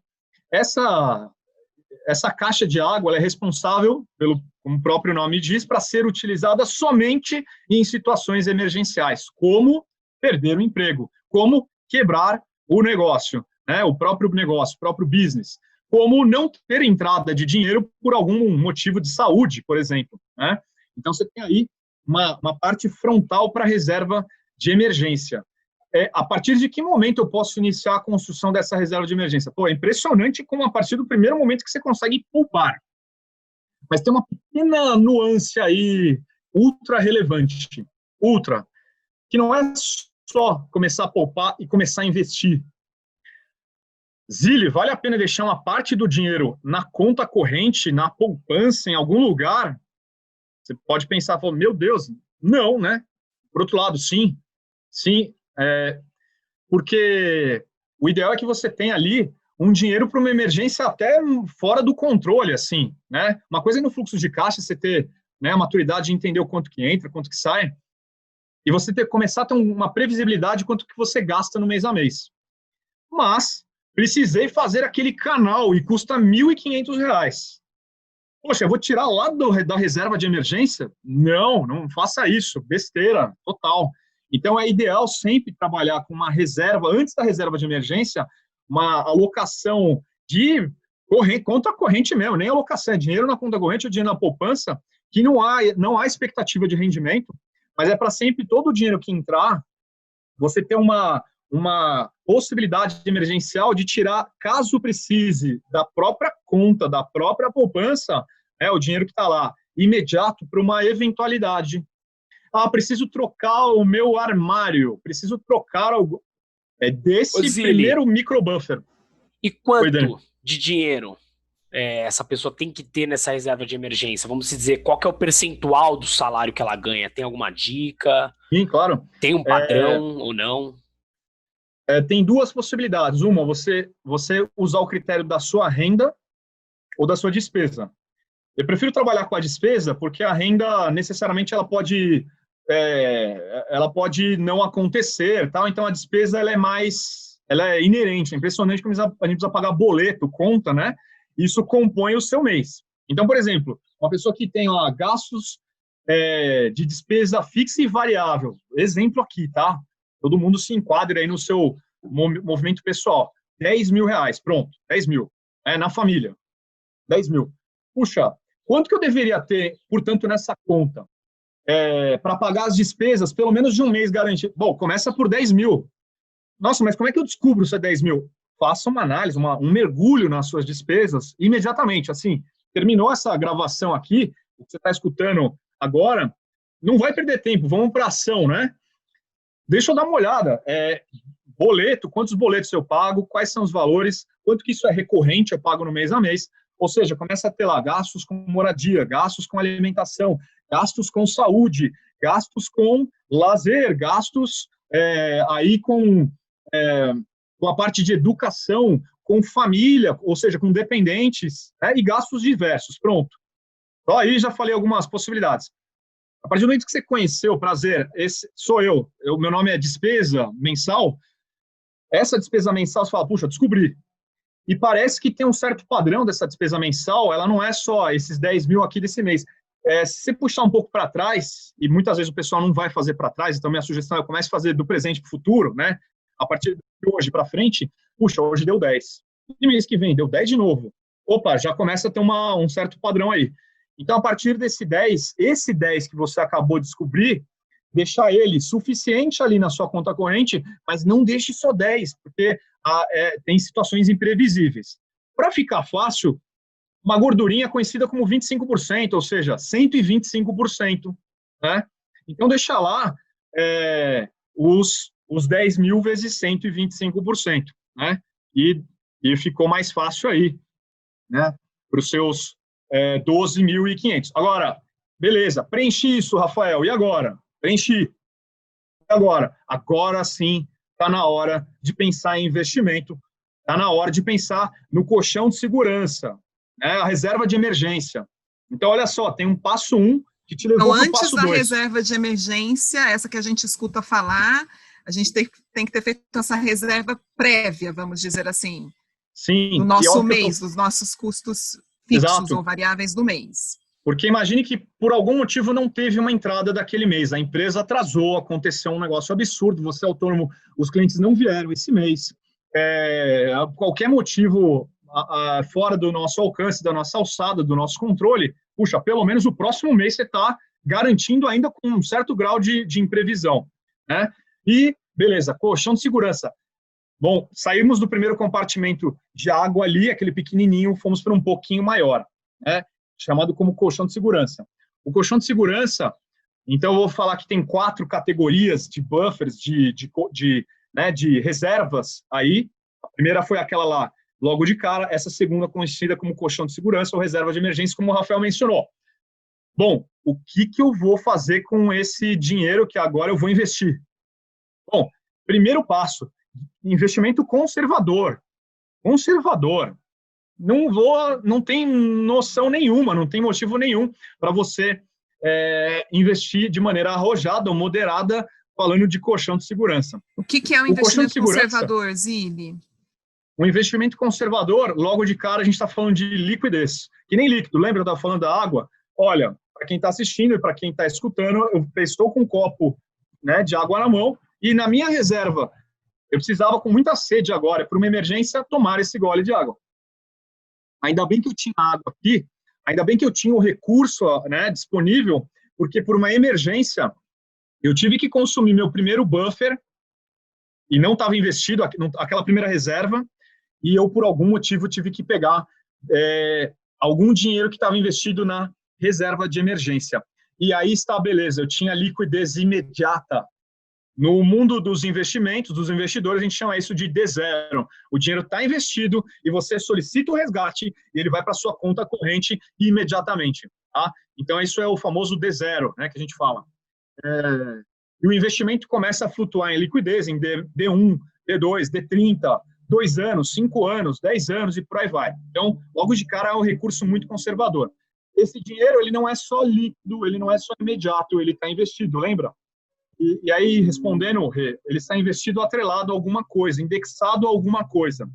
Essa caixa de água ela é responsável, como o próprio nome diz, para ser utilizada somente em situações emergenciais, como perder o emprego, como quebrar o negócio, né, o próprio negócio, o próprio business, como não ter entrada de dinheiro por algum motivo de saúde, por exemplo, né? Então, você tem aí uma parte frontal para reserva de emergência. A partir de que momento eu posso iniciar a construção dessa reserva de emergência? É impressionante como a partir do primeiro momento que você consegue poupar. Mas tem uma pequena nuance aí, ultra relevante, que não é só começar a poupar e começar a investir. Zílio, vale a pena deixar uma parte do dinheiro na conta corrente, na poupança, em algum lugar? Você pode pensar, meu Deus, não, né? Por outro lado, sim, porque o ideal é que você tenha ali um dinheiro para uma emergência até fora do controle, assim, né? Uma coisa é no fluxo de caixa, você ter, né, a maturidade de entender o quanto que entra, quanto que sai, e você começar a ter uma previsibilidade de quanto que você gasta no mês a mês. Mas precisei fazer aquele canal e custa R$ 1.500. Poxa, eu vou tirar lá da reserva de emergência? Não faça isso, besteira, total. Então é ideal sempre trabalhar com uma reserva, antes da reserva de emergência, uma alocação de conta corrente mesmo, nem alocação, é dinheiro na conta corrente ou dinheiro na poupança, que não há expectativa de rendimento, mas é para sempre todo o dinheiro que entrar, você ter uma possibilidade emergencial de tirar, caso precise, da própria conta, da própria poupança, o dinheiro que está lá, imediato para uma eventualidade. Preciso trocar o meu armário, preciso trocar algo. Desse Zilli, primeiro microbuffer. E quanto de dinheiro essa pessoa tem que ter nessa reserva de emergência? Vamos dizer, qual que é o percentual do salário que ela ganha? Tem alguma dica? Sim, claro. Tem um padrão ou não? Tem duas possibilidades. Uma, você usar o critério da sua renda ou da sua despesa. Eu prefiro trabalhar com a despesa porque a renda, necessariamente, ela pode não acontecer, tal. Então a despesa ela é inerente, é impressionante que a gente precisa pagar boleto, conta, né? Isso compõe o seu mês. Então, por exemplo, uma pessoa que tem lá gastos de despesa fixa e variável, exemplo aqui, tá? Todo mundo se enquadra aí no seu movimento pessoal. R$10 mil, pronto, 10 mil, na família, 10 mil. Puxa, quanto que eu deveria ter, portanto, nessa conta? Para pagar as despesas, pelo menos de um mês garantido. Bom, começa por 10 mil. Nossa, mas como é que eu descubro se é 10 mil? Faça uma análise, um mergulho nas suas despesas imediatamente. Assim, terminou essa gravação aqui, o que você está escutando agora, não vai perder tempo, vamos para ação, né? Deixa eu dar uma olhada. Boleto, quantos boletos eu pago, quais são os valores, quanto que isso é recorrente, eu pago no mês a mês. Ou seja, começa a ter lá gastos com moradia, gastos com alimentação, gastos com saúde, gastos com lazer, gastos aí com a parte de educação, com família, ou seja, com dependentes, e gastos diversos. Pronto. Então, aí já falei algumas possibilidades. A partir do momento que você conheceu, prazer, esse sou eu, meu nome é despesa mensal, essa despesa mensal, você fala, puxa, descobri. E parece que tem um certo padrão dessa despesa mensal, ela não é só esses 10 mil aqui desse mês. Se você puxar um pouco para trás, e muitas vezes o pessoal não vai fazer para trás, então minha sugestão é que comece a fazer do presente para o futuro, né? A partir de hoje para frente, puxa, hoje deu 10. E mês que vem deu 10 de novo. Opa, já começa a ter um certo padrão aí. Então, a partir desse 10, esse 10 que você acabou de descobrir, deixar ele suficiente ali na sua conta corrente, mas não deixe só 10, porque tem situações imprevisíveis. Para ficar fácil, uma gordurinha conhecida como 25%, ou seja, 125%. Né? Então, deixa lá os 10 mil vezes 125%. Né? E ficou mais fácil aí, né? Para os seus 12.500. Agora, beleza, preenchi isso, Rafael, e agora? Preenchi. E agora? Agora sim, está na hora de pensar em investimento, está na hora de pensar no colchão de segurança, né? A reserva de emergência. Então, olha só, tem um passo 1 que te levou para o passo 2. Antes da reserva de emergência, essa que a gente escuta falar, a gente tem que ter feito essa reserva prévia, vamos dizer assim. Sim. No nosso mês, dos nossos custos fixos. Exato. Ou variáveis do mês. Porque imagine que, por algum motivo, não teve uma entrada daquele mês. A empresa atrasou, aconteceu um negócio absurdo, você é autônomo, os clientes não vieram esse mês. Qualquer motivo fora do nosso alcance, da nossa alçada, do nosso controle, puxa, pelo menos o próximo mês você está garantindo ainda com um certo grau de imprevisão. Né? E, beleza, colchão de segurança. Bom, saímos do primeiro compartimento de água ali, aquele pequenininho, fomos para um pouquinho maior, né? Chamado como colchão de segurança. O colchão de segurança, então eu vou falar que tem 4 categorias de buffers, de reservas aí. A primeira foi aquela lá, logo de cara, essa segunda conhecida como colchão de segurança ou reserva de emergência, como o Rafael mencionou. Bom, o que eu vou fazer com esse dinheiro que agora eu vou investir? Bom, primeiro passo, investimento conservador. conservador. Não tem noção nenhuma, não tem motivo nenhum para você investir de maneira arrojada ou moderada, falando de colchão de segurança. O que é um investimento conservador, Zilli? Um investimento conservador, logo de cara, a gente está falando de liquidez. Que nem líquido, lembra? Eu estava falando da água? Olha, para quem está assistindo e para quem está escutando, eu estou com um copo, né, de água na mão e na minha reserva, eu precisava com muita sede agora, para uma emergência, tomar esse gole de água. Ainda bem que eu tinha água aqui, ainda bem que eu tinha o recurso, né, disponível, porque por uma emergência, eu tive que consumir meu primeiro buffer e não estava investido, aquela primeira reserva, e eu, por algum motivo, tive que pegar algum dinheiro que estava investido na reserva de emergência. E aí está, beleza, eu tinha liquidez imediata. No mundo dos investimentos, dos investidores, a gente chama isso de D0. O dinheiro está investido e você solicita o resgate e ele vai para a sua conta corrente imediatamente. Tá? Então, isso é o famoso D0, né, que a gente fala. E o investimento começa a flutuar em liquidez, em D1, D2, D30, 2 anos, 5 anos, 10 anos e por aí vai. Então, logo de cara, é um recurso muito conservador. Esse dinheiro, ele não é só líquido, ele não é só imediato, ele está investido, lembra? E aí, respondendo, ele está investido atrelado a alguma coisa, indexado a alguma coisa.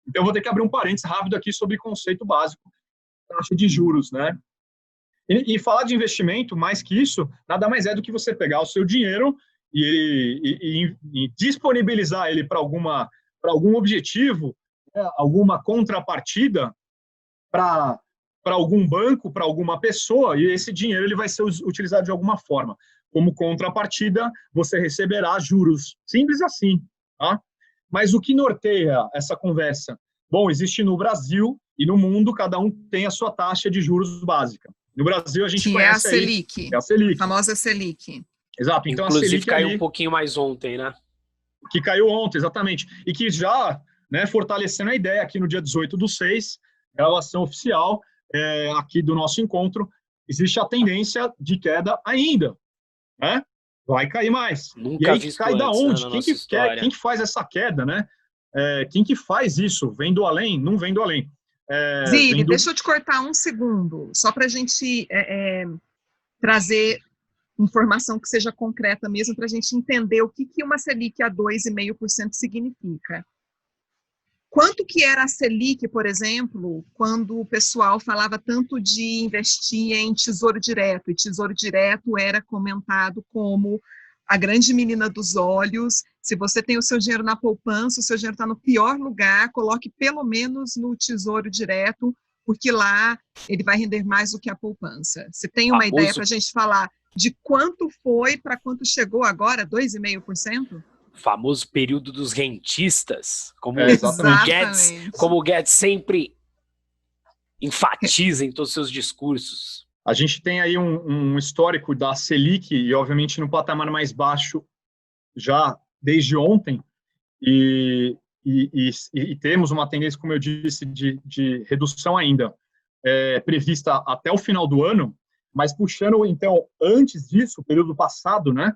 Então, eu vou ter que abrir um parênteses rápido aqui sobre conceito básico, taxa de juros, né? E falar de investimento, mais que isso, nada mais é do que você pegar o seu dinheiro e disponibilizar ele para algum objetivo, né, alguma contrapartida para algum banco, para alguma pessoa, e esse dinheiro ele vai ser utilizado de alguma forma. Como contrapartida, você receberá juros. Simples assim. Tá? Mas o que norteia essa conversa? Bom, existe no Brasil e no mundo, cada um tem a sua taxa de juros básica. No Brasil, a gente conhece a Selic. É a Selic. A famosa Selic. Exato. Então, inclusive, a Selic caiu um pouquinho mais ontem, né? Que caiu ontem, exatamente. E que já, né, fortalecendo a ideia, aqui no dia 18/6, gravação oficial aqui do nosso encontro, existe a tendência de queda ainda. Né? Vai cair mais. Nunca e aí visto cai da antes, onde? Né, quem que faz essa queda, né? Quem que faz isso? Vem do além? Não vem do além. Zilli, deixa eu te cortar um segundo, só para a gente trazer informação que seja concreta mesmo, para a gente entender o que uma Selic a 2,5% significa. Quanto que era a Selic, por exemplo, quando o pessoal falava tanto de investir em tesouro direto, e tesouro direto era comentado como a grande menina dos olhos. Se você tem o seu dinheiro na poupança, o seu dinheiro está no pior lugar, coloque pelo menos no tesouro direto, porque lá ele vai render mais do que a poupança. Você tem uma ideia para a gente falar de quanto foi para quanto chegou agora, 2,5%? Famoso período dos rentistas, como o Guedes sempre enfatiza em todos os seus discursos. A gente tem aí um histórico da Selic, e obviamente no patamar mais baixo já desde ontem, e temos uma tendência, como eu disse, de redução ainda prevista até o final do ano, mas puxando, então, antes disso, o período passado, né,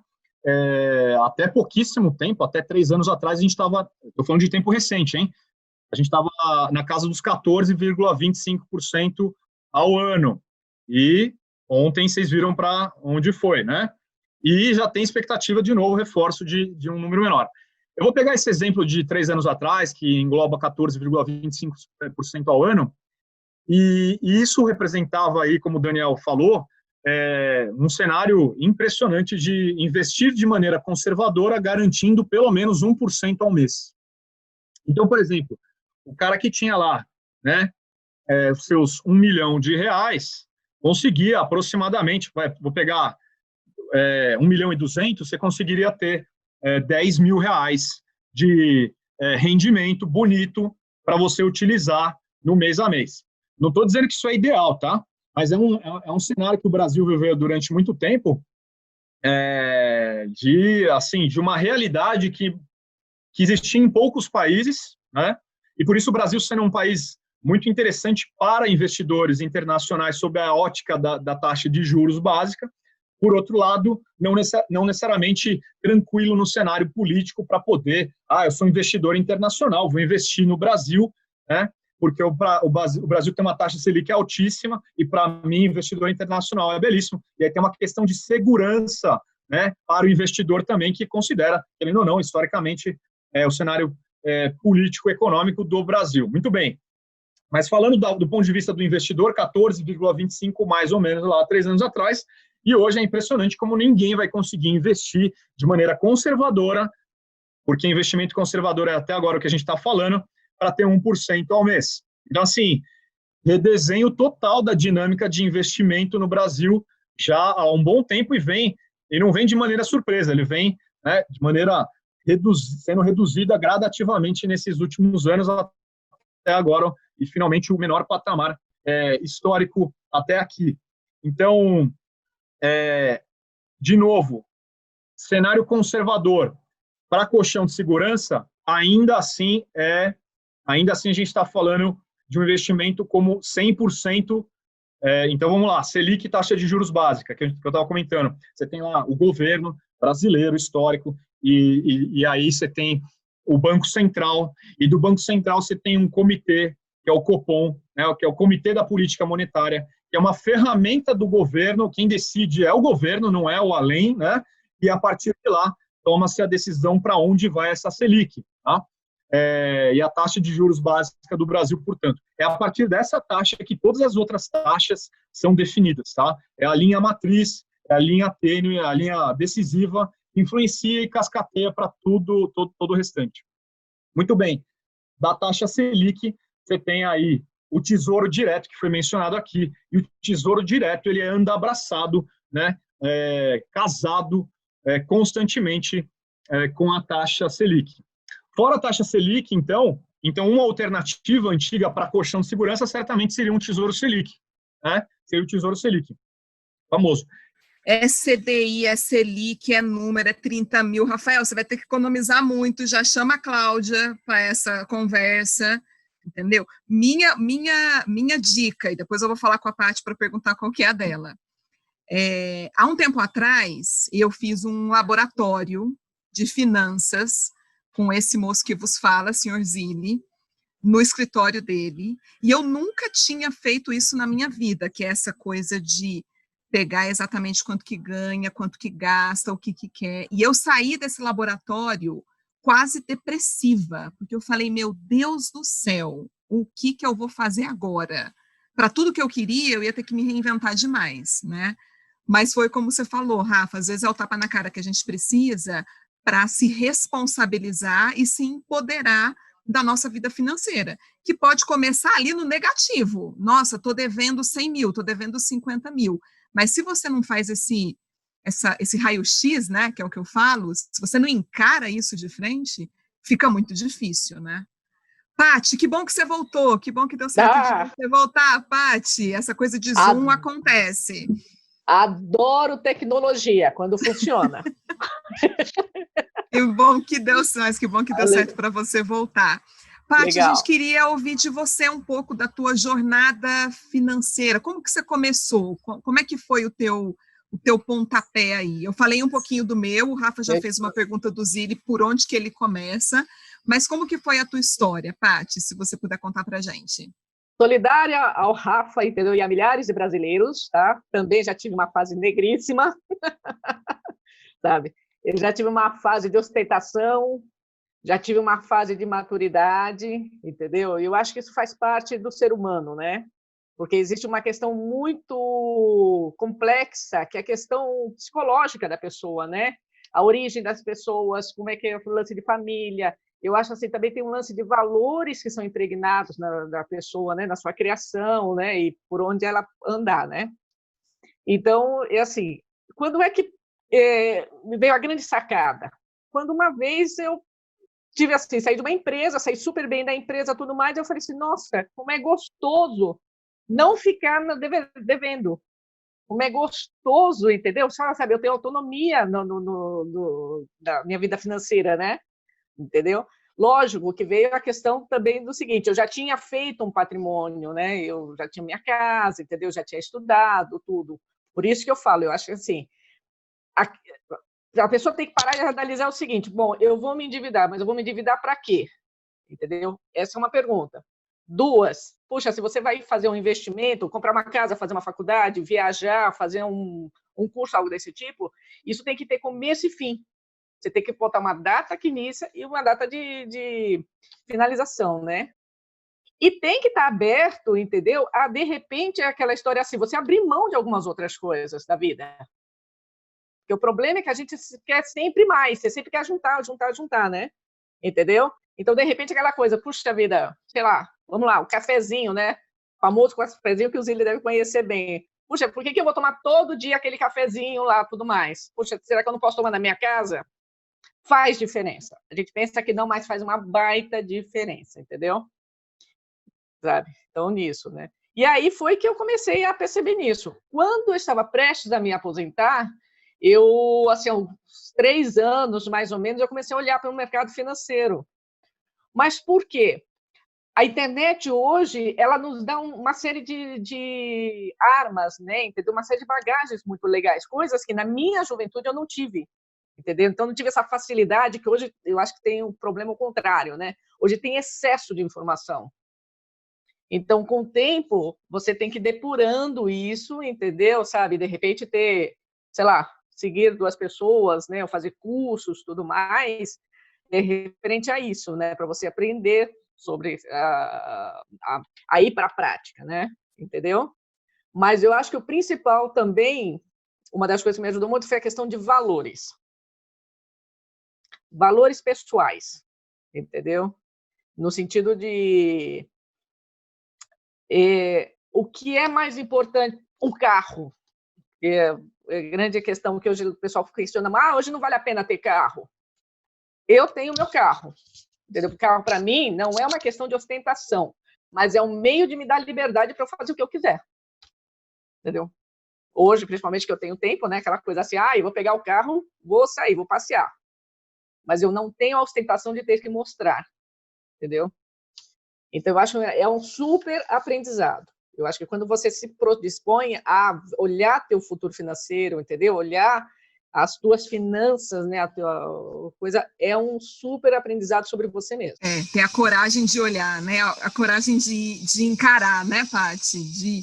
até pouquíssimo tempo, até 3 anos atrás, a gente estava, estou falando de tempo recente, hein? A gente estava na casa dos 14,25% ao ano. E ontem vocês viram para onde foi, né? E já tem expectativa de novo, reforço de um número menor. Eu vou pegar esse exemplo de 3 anos atrás, que engloba 14,25% ao ano, e isso representava aí, como o Daniel falou, um cenário impressionante de investir de maneira conservadora, garantindo pelo menos 1% ao mês. Então, por exemplo, o cara que tinha lá, né, os seus R$1 milhão, conseguia aproximadamente, vou pegar 1.200.000, você conseguiria ter R$10 mil de rendimento bonito para você utilizar no mês a mês. Não estou dizendo que isso é ideal, tá? Mas é um cenário que o Brasil viveu durante muito tempo, de uma realidade que existia em poucos países, né? E por isso o Brasil, sendo um país muito interessante para investidores internacionais sob a ótica da taxa de juros básica, por outro lado, não necessariamente tranquilo no cenário político para poder, eu sou investidor internacional, vou investir no Brasil, né? Porque o Brasil tem uma taxa Selic altíssima e, para mim, investidor internacional é belíssimo. E aí tem uma questão de segurança, né, para o investidor também, que considera, querendo ou não, historicamente, o cenário político-econômico do Brasil. Muito bem. Mas falando do ponto de vista do investidor, 14,25 mais ou menos lá 3 anos atrás, e hoje é impressionante como ninguém vai conseguir investir de maneira conservadora, porque investimento conservador é até agora o que a gente está falando, para ter 1% ao mês. Então, assim, redesenho total da dinâmica de investimento no Brasil já há um bom tempo e não vem de maneira surpresa, ele vem, né, de maneira sendo reduzida gradativamente nesses últimos anos até agora, e finalmente o menor patamar histórico até aqui. Então, de novo, cenário conservador para colchão de segurança, ainda assim a gente está falando de um investimento como 100%. Então, vamos lá, Selic, taxa de juros básica, que eu estava comentando. Você tem lá o governo brasileiro histórico, e aí você tem o Banco Central, e do Banco Central você tem um comitê, que é o Copom, né, que é o Comitê da Política Monetária, que é uma ferramenta do governo, quem decide é o governo, não é o além, né, e a partir de lá toma-se a decisão para onde vai essa Selic, tá? E a taxa de juros básica do Brasil, portanto. É a partir dessa taxa que todas as outras taxas são definidas, tá? É a linha matriz, é a linha tênue, é a linha decisiva, que influencia e cascateia para todo o restante. Muito bem. Da taxa Selic, você tem aí o Tesouro Direto, que foi mencionado aqui, e o Tesouro Direto, ele anda abraçado, né, casado constantemente com a taxa Selic. Fora a taxa Selic, então uma alternativa antiga para colchão de segurança certamente seria um Tesouro Selic, né? Seria o Tesouro Selic, famoso. É CDI, é Selic, é número, é 30 mil. Rafael, você vai ter que economizar muito, já chama a Cláudia para essa conversa, entendeu? Minha dica, e depois eu vou falar com a Paty para perguntar qual que é a dela. Há um tempo atrás, eu fiz um laboratório de finanças com esse moço que vos fala, senhor Zilli, no escritório dele, e eu nunca tinha feito isso na minha vida, que é essa coisa de pegar exatamente quanto que ganha, quanto que gasta, o que quer, e eu saí desse laboratório quase depressiva, porque eu falei, meu Deus do céu, o que eu vou fazer agora? Para tudo que eu queria, eu ia ter que me reinventar demais, né? Mas foi como você falou, Rafa, às vezes é o tapa na cara que a gente precisa para se responsabilizar e se empoderar da nossa vida financeira, que pode começar ali no negativo. Nossa, estou devendo 100 mil, estou devendo 50 mil. Mas se você não faz esse raio-x, né, que é o que eu falo, se você não encara isso de frente, fica muito difícil, né? Paty, que bom que você voltou, que bom que deu certo de você voltar, Paty. Essa coisa de Zoom acontece. Adoro tecnologia, quando funciona. Que bom que deu certo para você voltar. Paty, a gente queria ouvir de você um pouco da tua jornada financeira. Como que você começou? Como é que foi o teu pontapé aí? Eu falei um pouquinho do meu, o Rafa já fez uma pergunta do Zilli, por onde que ele começa, mas como que foi a tua história, Paty, se você puder contar para a gente? Solidária ao Rafa, entendeu? E a milhares de brasileiros, tá? Também já tive uma fase negríssima, sabe? Eu já tive uma fase de ostentação, já tive uma fase de maturidade, entendeu? E eu acho que isso faz parte do ser humano, né? Porque existe uma questão muito complexa, que é a questão psicológica da pessoa, né? A origem das pessoas, como é que é o lance de família. Eu acho assim, também tem um lance de valores que são impregnados na pessoa, né? Na sua criação, né? E por onde ela andar, né? Então, é assim, quando é que me veio a grande sacada? Quando uma vez eu tive assim, saí de uma empresa, saí super bem da empresa, tudo mais, eu falei assim, nossa, como é gostoso não ficar devendo. Como é gostoso, entendeu? Sabe, eu tenho autonomia na minha vida financeira, né? Entendeu? Lógico que veio a questão também do seguinte, eu já tinha feito um patrimônio, né? Eu já tinha minha casa, entendeu? Já tinha estudado tudo. Por isso que eu falo, eu acho que assim, a pessoa tem que parar e analisar o seguinte, bom, eu vou me endividar, mas eu vou me endividar para quê? Entendeu? Essa é uma pergunta. 2, puxa, se você vai fazer um investimento, comprar uma casa, fazer uma faculdade, viajar, fazer um curso, algo desse tipo, isso tem que ter começo e fim. Você tem que botar uma data que inicia e uma data de finalização, né? E tem que estar aberto, entendeu? A, de repente, é aquela história assim, você abrir mão de algumas outras coisas da vida. Porque o problema é que a gente quer sempre mais, você sempre quer juntar, né? Entendeu? Então, de repente, aquela coisa, puxa vida, sei lá, vamos lá, o cafezinho, né? O famoso cafezinho que o Zílio deve conhecer bem. Puxa, por que eu vou tomar todo dia aquele cafezinho lá, tudo mais? Puxa, será que eu não posso tomar na minha casa? Faz diferença. A gente pensa que não, mas faz uma baita diferença, entendeu? Sabe? Então, nisso, né? E aí foi que eu comecei a perceber nisso. Quando eu estava prestes a me aposentar, eu, assim, há uns 3 anos, mais ou menos, eu comecei a olhar para o mercado financeiro. Mas por quê? A internet hoje, ela nos dá uma série de armas, né? Entendeu? Uma série de bagagens muito legais, coisas que na minha juventude eu não tive, entendeu? Então não tive essa facilidade que hoje eu acho que tem um problema contrário, né? Hoje tem excesso de informação. Então, com o tempo, você tem que ir depurando isso, entendeu? Sabe? De repente ter, sei lá, seguir 2 pessoas, né? Ou fazer cursos, tudo mais, referente a isso, né? Para você aprender sobre a ir para a prática, né? Entendeu? Mas eu acho que o principal também, uma das coisas que me ajudou muito foi a questão de valores. Valores pessoais, entendeu? No sentido de o que é mais importante, um carro. É grande questão que hoje o pessoal questiona, hoje não vale a pena ter carro. Eu tenho meu carro, entendeu? O carro, para mim, não é uma questão de ostentação, mas é um meio de me dar liberdade para eu fazer o que eu quiser, entendeu? Hoje, principalmente, que eu tenho tempo, né? Aquela coisa assim, eu vou pegar o carro, vou sair, vou passear. Mas eu não tenho a ostentação de ter que mostrar, entendeu? Então, eu acho que é um super aprendizado. Eu acho que quando você se predispõe a olhar teu futuro financeiro, entendeu? Olhar as tuas finanças, né? A tua coisa é um super aprendizado sobre você mesmo. Ter a coragem de olhar, né? A coragem de encarar, né, Paty? De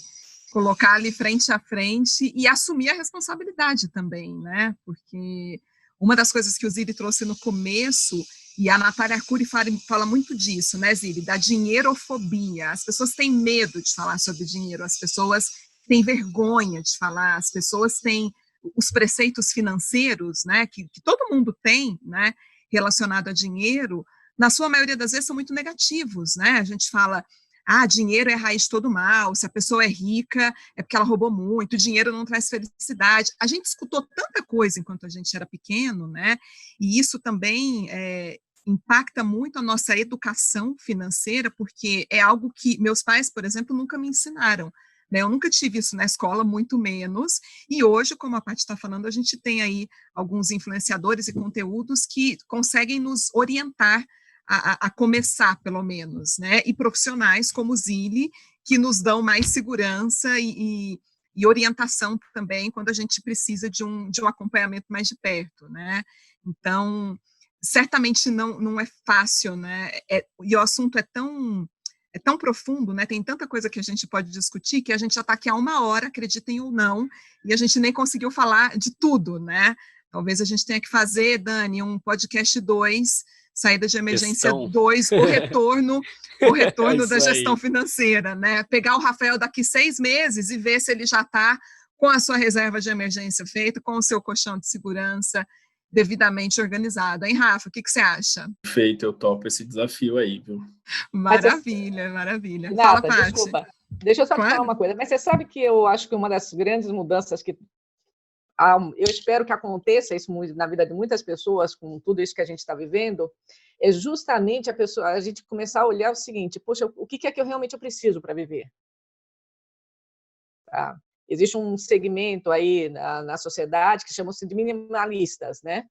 colocar ali frente a frente e assumir a responsabilidade também, né? Porque uma das coisas que o Zílio trouxe no começo, e a Natália Arcuri fala muito disso, né, Zílio? Da dinheirofobia. As pessoas têm medo de falar sobre dinheiro, as pessoas têm vergonha de falar, as pessoas têm os preceitos financeiros, né, que todo mundo tem, né, relacionado a dinheiro, na sua maioria das vezes são muito negativos, né? A gente fala, dinheiro é a raiz de todo mal, se a pessoa é rica é porque ela roubou muito, dinheiro não traz felicidade. A gente escutou tanta coisa enquanto a gente era pequeno, né? E isso também impacta muito a nossa educação financeira, porque é algo que meus pais, por exemplo, nunca me ensinaram. Eu nunca tive isso na escola, muito menos, e hoje, como a Paty está falando, a gente tem aí alguns influenciadores e conteúdos que conseguem nos orientar a começar, pelo menos, né? E profissionais como o Zílio, que nos dão mais segurança e orientação também quando a gente precisa de um acompanhamento mais de perto, né? Então, certamente não é fácil, né? E o assunto é tão profundo, né? Tem tanta coisa que a gente pode discutir que a gente já está aqui há 1 hora, acreditem ou não, e a gente nem conseguiu falar de tudo, né? Talvez a gente tenha que fazer, Dani, um podcast 2, saída de emergência 2, o retorno da gestão financeira, né? Pegar o Rafael daqui 6 meses e ver se ele já está com a sua reserva de emergência feita, com o seu colchão de segurança devidamente organizado. Hein, Rafa? O que você acha? Perfeito, eu topo esse desafio aí, viu? Maravilha, maravilha. Nada, Fala, Paty. Desculpa. Deixa eu só falar uma coisa. Mas você sabe que eu acho que uma das grandes mudanças que eu espero que aconteça isso na vida de muitas pessoas, com tudo isso que a gente está vivendo, é justamente a gente começar a olhar o seguinte, poxa, o que é que eu realmente preciso para viver? Tá? Existe um segmento aí na sociedade que chamam-se de minimalistas, né?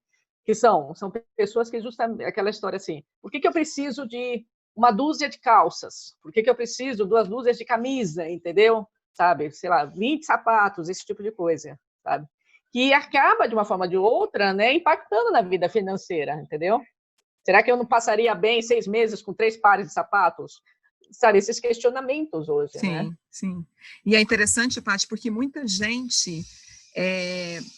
Que são pessoas que justamente, aquela história assim, por que eu preciso de uma dúzia de calças? Por que eu preciso de 2 dúzias de camisa, entendeu? Sabe? Sei lá, 20 sapatos, esse tipo de coisa, sabe? Que acaba, de uma forma ou de outra, né, impactando na vida financeira, entendeu? Será que eu não passaria bem 6 meses com 3 pares de sapatos? sabe, esses questionamentos hoje, sim, né? Sim. E é interessante, Paty, porque muita gente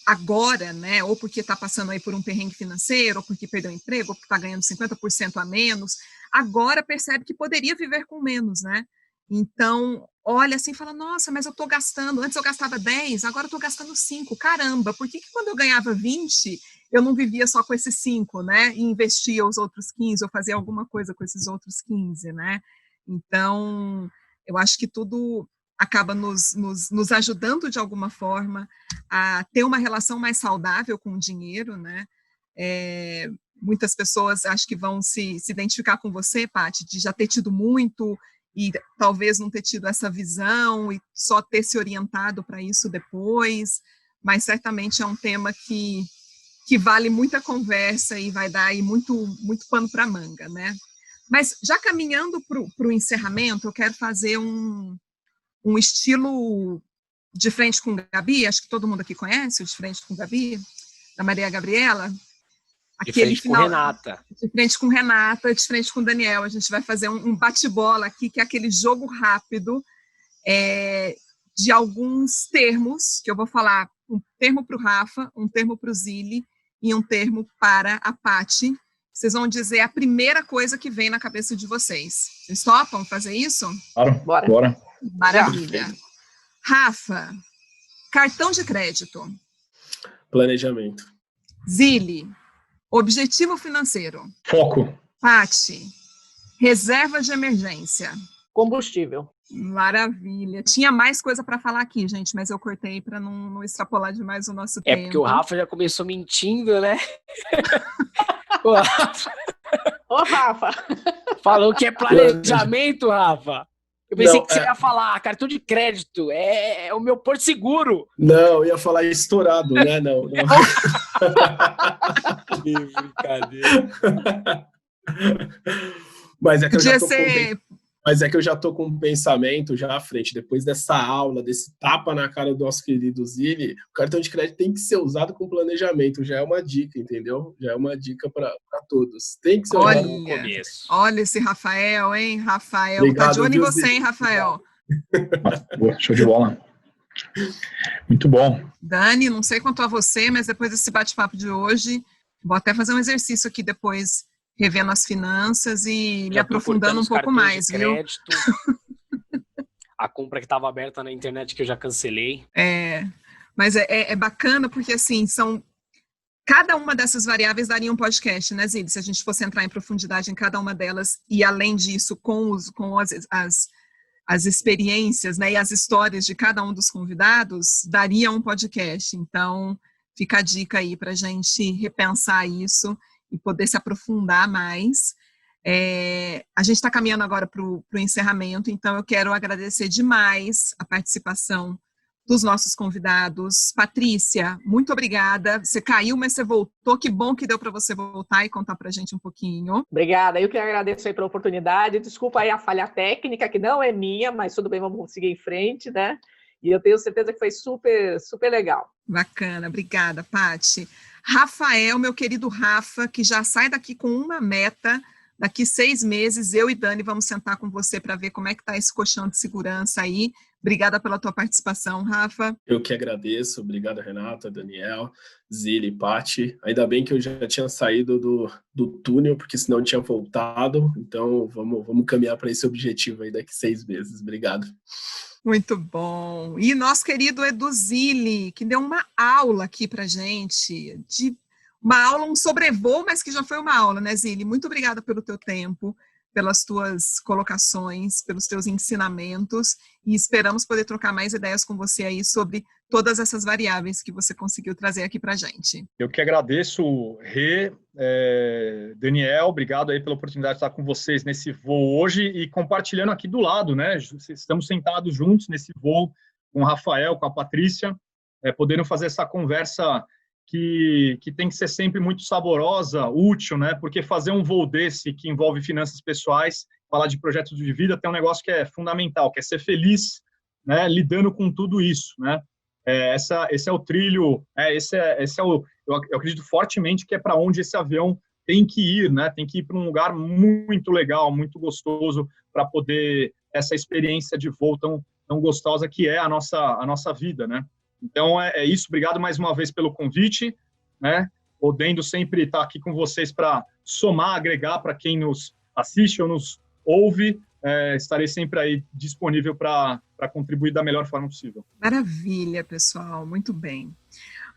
agora, né, ou porque está passando aí por um perrengue financeiro, ou porque perdeu o emprego, ou porque está ganhando 50% a menos, agora percebe que poderia viver com menos, né? Então, olha assim e fala, nossa, mas eu estou gastando, antes eu gastava 10, agora eu estou gastando 5, caramba, por que quando eu ganhava 20, eu não vivia só com esses 5, né, e investia os outros 15, ou fazia alguma coisa com esses outros 15, né? Então, eu acho que tudo acaba nos ajudando de alguma forma a ter uma relação mais saudável com o dinheiro, né? Muitas pessoas acho que vão se identificar com você, Paty, de já ter tido muito e talvez não ter tido essa visão e só ter se orientado para isso depois, mas certamente é um tema que vale muita conversa e vai dar aí muito pano para manga, né? Mas já caminhando para o encerramento, eu quero fazer um estilo De Frente com Gabi, acho que todo mundo aqui conhece o De Frente com Gabi, da Maria Gabriela. De frente com Renata. De frente com Renata, de frente com Daniel. A gente vai fazer um bate-bola aqui, que é aquele jogo rápido de alguns termos, que eu vou falar um termo para o Rafa, um termo para o Zilli e um termo para a Paty. Vocês vão dizer a primeira coisa que vem na cabeça de vocês. Vocês topam fazer isso? Claro, bora. Maravilha. Rafa, cartão de crédito. Planejamento. Zilli, objetivo financeiro. Foco. Paty, reserva de emergência. Combustível. Maravilha. Tinha mais coisa para falar aqui, gente, mas eu cortei para não extrapolar demais o nosso tempo. Porque o Rafa já começou mentindo, né? Ô, Rafa! Falou que é planejamento, Rafa. Eu pensei que você ia falar, cartão de crédito, é o meu porto seguro. Não, eu ia falar estourado, né? Não. Que brincadeira. Mas é que eu já Podia tô com um pensamento já à frente. Depois dessa aula, desse tapa na cara do nosso querido Zilli, o cartão de crédito tem que ser usado com planejamento. Já é uma dica, entendeu? Já é uma dica para todos. Tem que ser usado no começo. Olha esse Rafael, hein? Rafael, Obrigado, tá de olho em você, Zilli. hein, Rafael? Boa, show de bola. Muito bom. Dani, não sei quanto a você, mas depois desse bate-papo de hoje, vou até fazer um exercício aqui depois, revendo as finanças e me aprofundando um pouco mais, viu? A compra que estava aberta na internet que eu já cancelei. Mas é bacana porque, assim, cada uma dessas variáveis daria um podcast, né, Zilli? Se a gente fosse entrar em profundidade em cada uma delas e, além disso, com as experiências, né, e as histórias de cada um dos convidados, daria um podcast. Então, fica a dica aí para a gente repensar isso e poder se aprofundar mais. A gente está caminhando agora para o encerramento, então eu quero agradecer demais a participação dos nossos convidados. Patrícia, muito obrigada. Você caiu, mas você voltou. Que bom que deu para você voltar e contar para a gente um pouquinho. Obrigada. Eu que agradeço aí pela oportunidade. Desculpa aí a falha técnica, que não é minha, mas tudo bem, vamos seguir em frente, né? E eu tenho certeza que foi super, super legal. Bacana. Obrigada, Paty. Rafael, meu querido Rafa, que já sai daqui com uma meta. Daqui 6 meses, eu e Dani vamos sentar com você para ver como é que está esse colchão de segurança aí. Obrigada pela tua participação, Rafa. Eu que agradeço. Obrigado, Renata, Daniel, Zilli, Paty. Ainda bem que eu já tinha saído do túnel, porque senão eu tinha voltado. Então, vamos caminhar para esse objetivo aí daqui 6 meses. Obrigado. Muito bom. E nosso querido Edu Zilli, que deu uma aula aqui para gente, uma aula, um sobrevoo, mas que já foi uma aula, né, Zilli? Muito obrigada pelo teu tempo, pelas tuas colocações, pelos teus ensinamentos, e esperamos poder trocar mais ideias com você aí sobre todas essas variáveis que você conseguiu trazer aqui para a gente. Eu que agradeço, Rê, Daniel, obrigado aí pela oportunidade de estar com vocês nesse voo hoje e compartilhando aqui do lado, né? Estamos sentados juntos nesse voo com o Rafael, com a Patrícia, podendo fazer essa conversa que tem que ser sempre muito saborosa, útil, né? Porque fazer um voo desse que envolve finanças pessoais, falar de projetos de vida, tem um negócio que é fundamental, que é ser feliz, né? Lidando com tudo isso, né? Esse é o trilho, eu acredito fortemente que é para onde esse avião tem que ir, né? Tem que ir para um lugar muito legal, muito gostoso, para poder essa experiência de voo tão gostosa que é a nossa vida, né? Então, é isso. Obrigado mais uma vez pelo convite, né? Podendo sempre estar aqui com vocês para somar, agregar para quem nos assiste ou nos ouve. Estarei sempre aí disponível para contribuir da melhor forma possível. Maravilha, pessoal. Muito bem.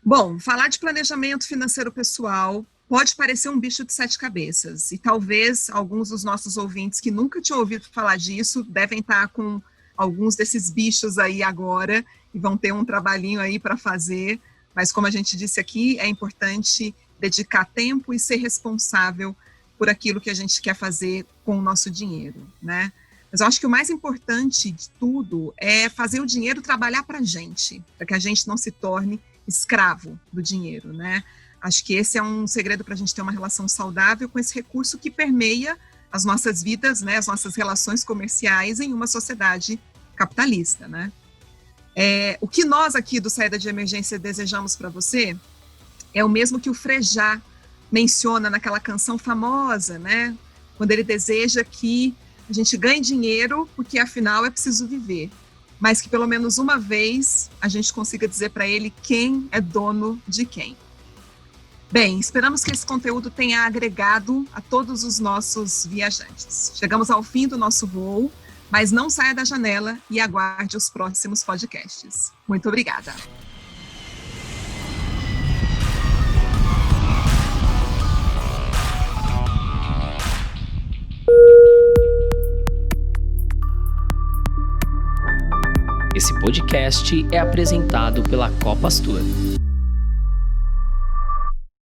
Bom, falar de planejamento financeiro pessoal pode parecer um bicho de 7 cabeças, e talvez alguns dos nossos ouvintes que nunca tinham ouvido falar disso devem estar com alguns desses bichos aí agora e vão ter um trabalhinho aí para fazer, mas como a gente disse aqui, é importante dedicar tempo e ser responsável por aquilo que a gente quer fazer com o nosso dinheiro, né? Mas eu acho que o mais importante de tudo é fazer o dinheiro trabalhar para a gente, para que a gente não se torne escravo do dinheiro, né? Acho que esse é um segredo para a gente ter uma relação saudável com esse recurso que permeia as nossas vidas, né, as nossas relações comerciais em uma sociedade capitalista, né? O que nós aqui do Saída de Emergência desejamos para você é o mesmo que o Frejá menciona naquela canção famosa, né? Quando ele deseja que a gente ganhe dinheiro, porque afinal é preciso viver, mas que pelo menos uma vez a gente consiga dizer para ele quem é dono de quem. Bem, esperamos que esse conteúdo tenha agregado a todos os nossos viajantes. Chegamos ao fim do nosso voo, mas não saia da janela e aguarde os próximos podcasts. Muito obrigada. Esse podcast é apresentado pela Copastor.